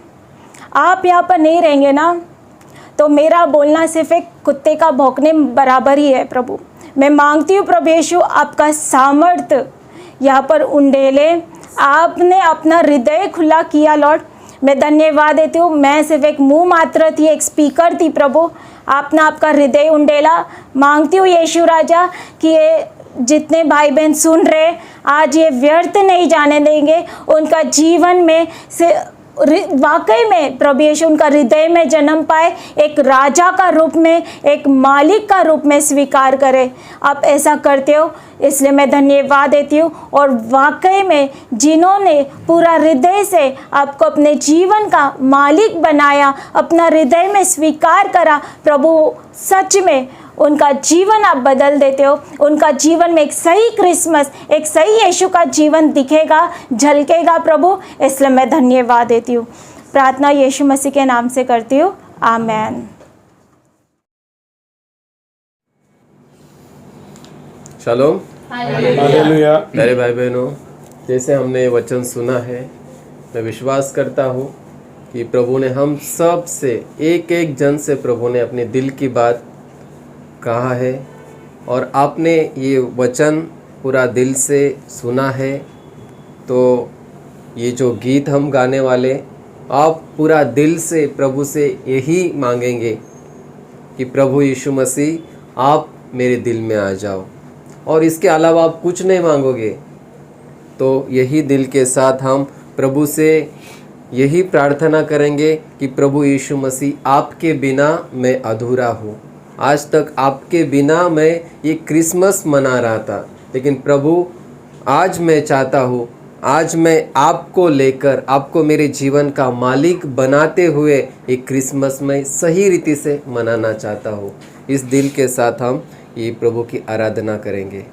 आप यहाँ पर नहीं रहेंगे ना, तो मेरा बोलना सिर्फ एक कुत्ते का भौंकने बराबर ही है। प्रभु मैं मांगती हूँ प्रभु यीशु आपका सामर्थ्य यहाँ पर उंडेले। आपने अपना हृदय खुला किया लॉर्ड। मैं धन्यवाद देती हूँ। मैं सिर्फ एक मुंह मात्र थी, एक स्पीकर थी प्रभु। आपने आपका हृदय उंडेला। मांगती हूँ यीशु राजा कि ये जितने भाई बहन सुन रहे आज ये व्यर्थ नहीं जाने देंगे। उनका जीवन में से वाकई में प्रभु यीशु उनका हृदय में जन्म पाए, एक राजा का रूप में, एक मालिक का रूप में स्वीकार करे। आप ऐसा करते हो, इसलिए मैं धन्यवाद देती हूँ। और वाकई में जिन्होंने पूरा हृदय से आपको अपने जीवन का मालिक बनाया, अपना हृदय में स्वीकार करा, प्रभु सच में उनका जीवन आप बदल देते हो। उनका जीवन में एक सही क्रिसमस, एक सही यीशु का जीवन दिखेगा, झलकेगा प्रभु, इसलिए मैं धन्यवाद देती हूँ। प्रार्थना यीशु मसीह के नाम से करती हूँ, आमेन। शालोम। हालेलुया। प्यारे भाई बहनों, जैसे हमने ये वचन सुना है, मैं विश्वास करता हूँ कि प्रभु ने हम सब से, एक एक जन से प्रभु ने अपने दिल की बात कहा है और आपने ये वचन पूरा दिल से सुना है। तो ये जो गीत हम गाने वाले, आप पूरा दिल से प्रभु से यही मांगेंगे कि प्रभु यीशु मसीह आप मेरे दिल में आ जाओ, और इसके अलावा आप कुछ नहीं मांगोगे। तो यही दिल के साथ हम प्रभु से यही प्रार्थना करेंगे कि प्रभु यीशु मसीह आपके बिना मैं अधूरा हूँ। आज तक आपके बिना मैं ये क्रिसमस मना रहा था, लेकिन प्रभु आज मैं चाहता हूँ, आज मैं आपको लेकर, आपको मेरे जीवन का मालिक बनाते हुए एक क्रिसमस में सही रीति से मनाना चाहता हूँ। इस दिल के साथ हम ये प्रभु की आराधना करेंगे।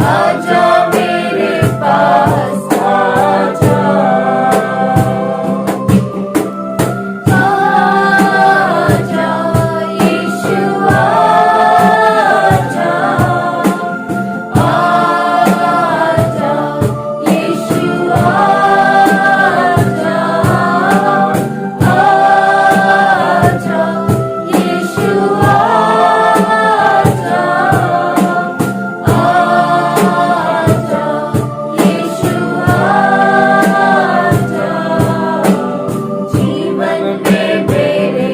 आजा मेरे पास आजा, आजा यीशु आजा, आजा यीशु आजा, आजा यीशु आजा, आजा यीशु आजा, जीवन में मेरे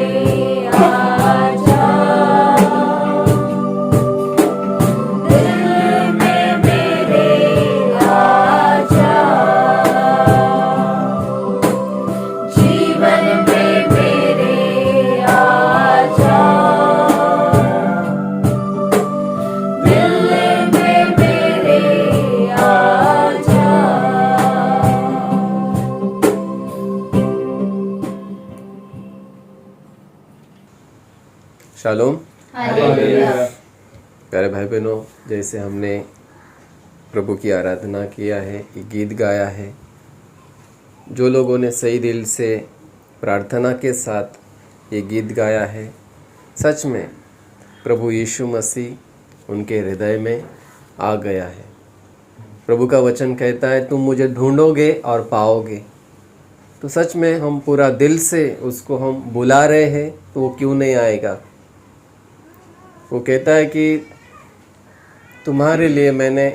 आजा, दिल में मेरे आजा, जीवन में मेरे आजा, दिल में मेरे आजा। शालोम। हालेलुया। प्यारे भाई बहनों, जैसे हमने प्रभु की आराधना किया है, ये गीत गाया है, जो लोगों ने सही दिल से प्रार्थना के साथ ये गीत गाया है, सच में प्रभु यीशु मसीह उनके हृदय में आ गया है। प्रभु का वचन कहता है, तुम मुझे ढूंढोगे और पाओगे। तो सच में हम पूरा दिल से उसको हम बुला रहे हैं, तो वो क्यों नहीं आएगा। वो कहता है कि तुम्हारे लिए मैंने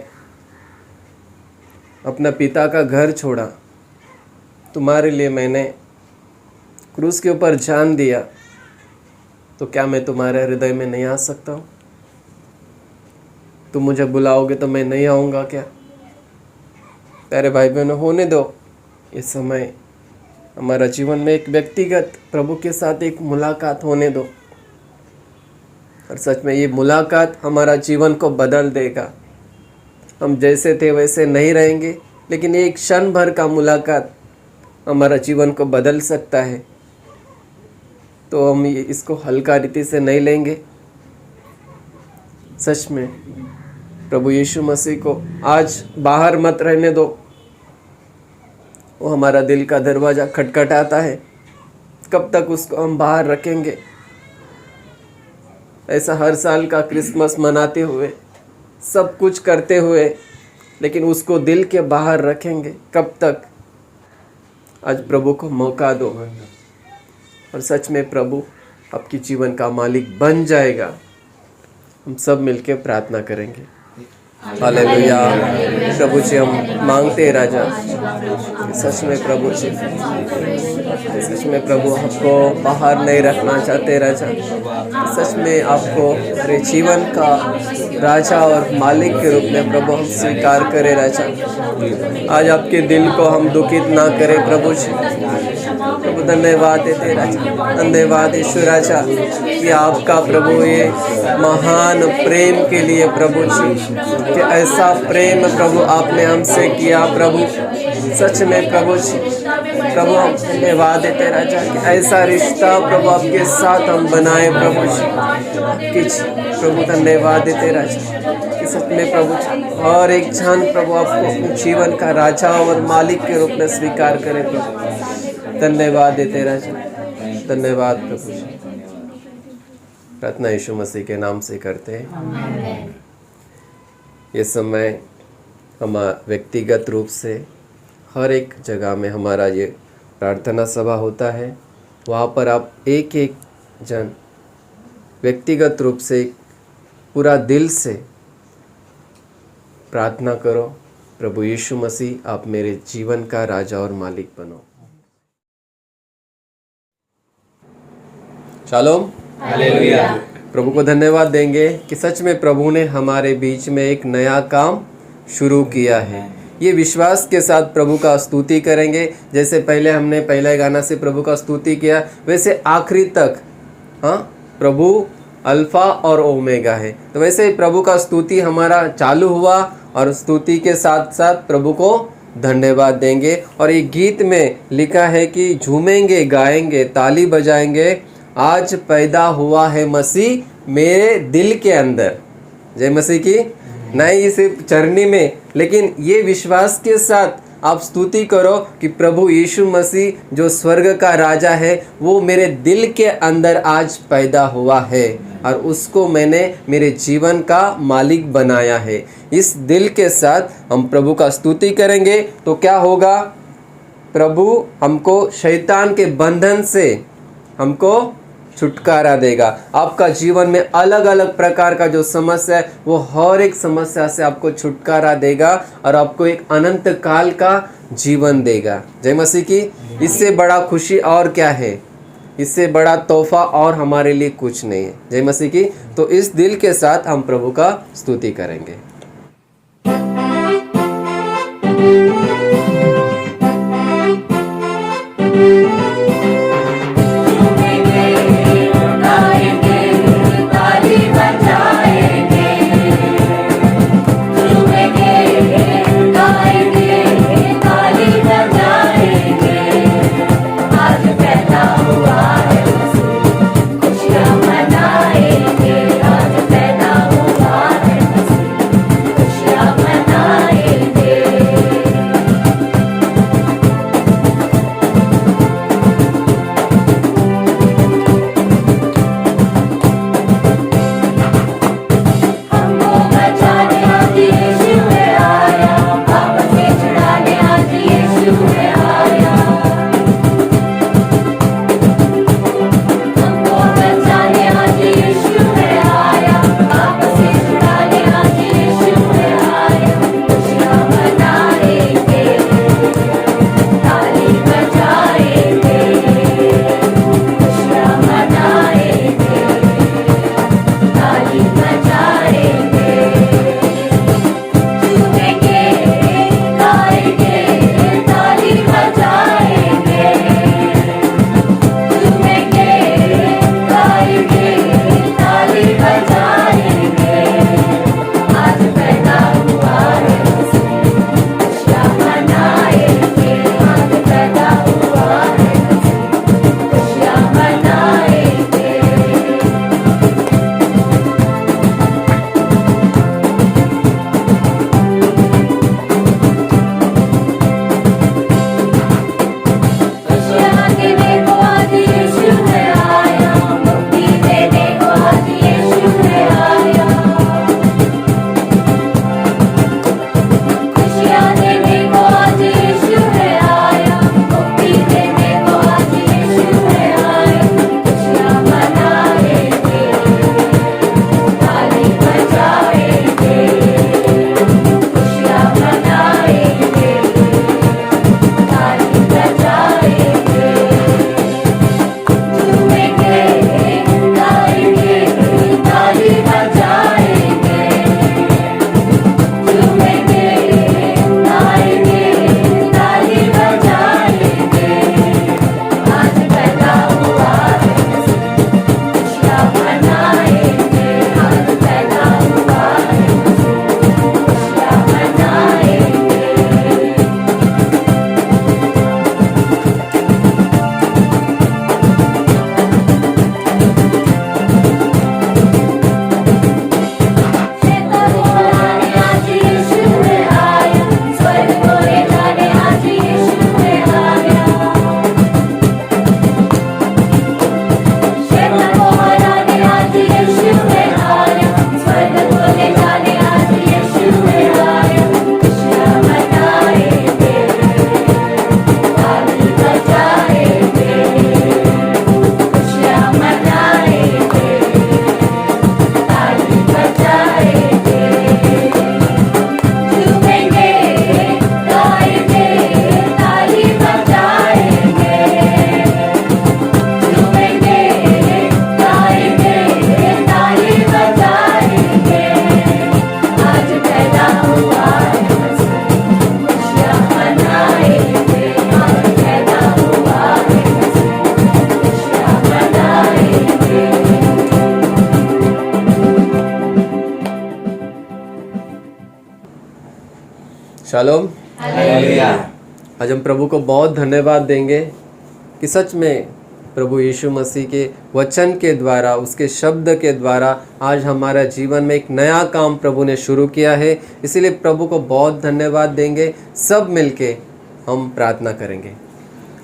अपना पिता का घर छोड़ा, तुम्हारे लिए मैंने क्रूस के ऊपर जान दिया, तो क्या मैं तुम्हारे हृदय में नहीं आ सकता हूँ? तुम मुझे बुलाओगे तो मैं नहीं आऊँगा क्या? प्यारे भाई बहनों, होने दो इस समय हमारा जीवन में एक व्यक्तिगत प्रभु के साथ एक मुलाकात होने दो, और सच में ये मुलाकात हमारा जीवन को बदल देगा। हम जैसे थे वैसे नहीं रहेंगे, लेकिन एक क्षण भर का मुलाकात हमारा जीवन को बदल सकता है। तो हम इसको हल्का रीति से नहीं लेंगे। सच में प्रभु यीशु मसीह को आज बाहर मत रहने दो। वो हमारा दिल का दरवाज़ा खटखटाता है, कब तक उसको हम बाहर रखेंगे? ऐसा हर साल का क्रिसमस मनाते हुए, सब कुछ करते हुए, लेकिन उसको दिल के बाहर रखेंगे कब तक? आज प्रभु को मौका दो, और सच में प्रभु आपकी जीवन का मालिक बन जाएगा। हम सब मिलकर प्रार्थना करेंगे। हालेलुया। प्रभु जी, हम मांगते हैं राजा, सच में प्रभु जी, सच में प्रभु आपको बाहर नहीं रखना चाहते राजा। सच में आपको हमारे जीवन का राजा और मालिक के रूप में प्रभु हम स्वीकार करें राजा। आज आपके दिल को हम दुखित ना करें प्रभु जी। प्रभु धन्यवाद देते राजा, धन्यवाद यीशु राजा कि आपका प्रभु ये महान प्रेम के लिए प्रभु जी, कि ऐसा प्रेम प्रभु आपने हमसे किया प्रभु। सच में प्रभु जी, प्रभु हम धन्यवाद देते राजा कि ऐसा रिश्ता प्रभु आपके साथ हम बनाए प्रभु जी। कि प्रभु धन्यवाद देते राजा कि सच में प्रभु जी, और एक क्षण प्रभु आपको अपने जीवन का राजा और मालिक के रूप में स्वीकार करें प्रभु। धन्यवाद देते राजा, धन्यवाद प्रभु जी। प्रार्थना यीशु मसीह के नाम से करते हैं। ये समय हम व्यक्तिगत रूप से हर एक जगह में हमारा ये प्रार्थना सभा होता है, वहाँ पर आप एक एक जन व्यक्तिगत रूप से पूरा दिल से प्रार्थना करो, प्रभु यीशु मसीह आप मेरे जीवन का राजा और मालिक बनो। शालोम। हालेलुया। प्रभु को धन्यवाद देंगे कि सच में प्रभु ने हमारे बीच में एक नया काम शुरू किया है। ये विश्वास के साथ प्रभु का स्तुति करेंगे। जैसे पहले हमने पहले गाना से प्रभु का स्तुति किया, वैसे आखिरी तक हाँ प्रभु अल्फा और ओमेगा है। तो वैसे प्रभु का स्तुति हमारा चालू हुआ, और स्तुति के साथ साथ प्रभु को धन्यवाद देंगे। और ये गीत में लिखा है कि झूमेंगे, गाएंगे, ताली बजाएंगे, आज पैदा हुआ है मसीह मेरे दिल के अंदर। जय मसीह की। ना ही सिर्फ चरनी में, लेकिन ये विश्वास के साथ आप स्तुति करो कि प्रभु यीशु मसीह जो स्वर्ग का राजा है वो मेरे दिल के अंदर आज पैदा हुआ है और उसको मैंने मेरे जीवन का मालिक बनाया है। इस दिल के साथ हम प्रभु का स्तुति करेंगे तो क्या होगा? प्रभु हमको शैतान के बंधन से हमको छुटकारा देगा। आपका जीवन में अलग अलग प्रकार का जो समस्या है वो हर एक समस्या से आपको छुटकारा देगा और आपको एक अनंत काल का जीवन देगा। जय मसीह की। इससे बड़ा खुशी और क्या है? इससे बड़ा तोहफा और हमारे लिए कुछ नहीं है। जय मसीह की। तो इस दिल के साथ हम प्रभु का स्तुति करेंगे। शालोम। हालेलुया। आज हम प्रभु को बहुत धन्यवाद देंगे कि सच में प्रभु यीशु मसीह के वचन के द्वारा, उसके शब्द के द्वारा आज हमारा जीवन में एक नया काम प्रभु ने शुरू किया है। इसीलिए प्रभु को बहुत धन्यवाद देंगे। सब मिलके हम प्रार्थना करेंगे।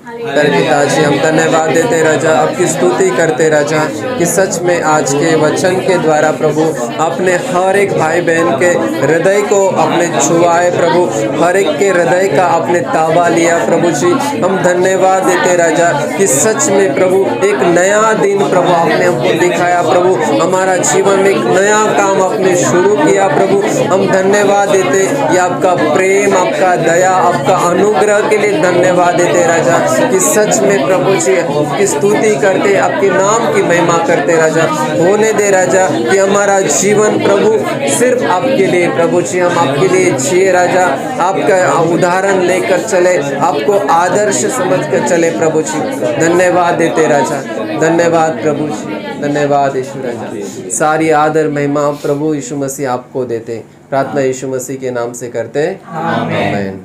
पिताजी, हम धन्यवाद देते राजा, आपकी स्तुति करते राजा कि सच में आज के वचन के द्वारा प्रभु आपने हर एक भाई बहन के हृदय को अपने छुआए प्रभु, हर एक के हृदय का आपने ताबा लिया प्रभु जी। हम धन्यवाद देते राजा कि सच में प्रभु एक नया दिन प्रभु आपने हमको दिखाया प्रभु, हमारा जीवन में एक नया काम आपने शुरू किया प्रभु। हम धन्यवाद देते, ये आपका प्रेम, आपका दया, आपका अनुग्रह के लिए धन्यवाद देते राजा कि सच में प्रभु जी आपकी स्तुति करते, आपके नाम की महिमा करते राजा। होने दे राजा कि हमारा जीवन प्रभु सिर्फ आपके लिए प्रभु जी, हम आपके लिए जिए राजा, आपका उदाहरण लेकर चले, आपको आदर्श समझ कर चले प्रभु जी। धन्यवाद देते राजा, धन्यवाद प्रभु जी, धन्यवाद यीशु राजा। सारी आदर महिमा प्रभु यीशु मसीह आपको देते। प्रार्थना यीशु मसीह के नाम से करते, आमीन।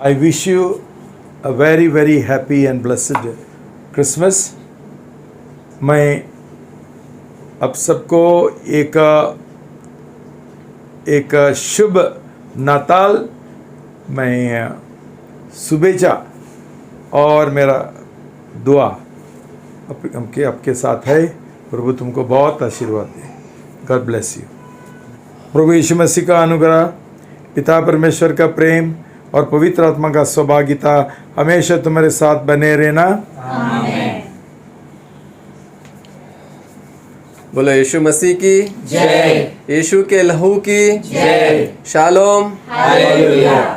I wish you a very very happy and blessed Christmas. मैं अब सबको एक शुभ नाताल मैं शुभेच्छा और मेरा दुआ आपके साथ है। प्रभु तुमको बहुत आशीर्वाद दे। God bless you. प्रभु यीशु मसीह का अनुग्रह, पिता परमेश्वर का प्रेम और पवित्र आत्मा का सौभाग्यता हमेशा तुम्हारे साथ बने रहना। आमीन। बोलो यीशु मसीह की जय, यीशु के लहू की जय। Shalom, hallelujah.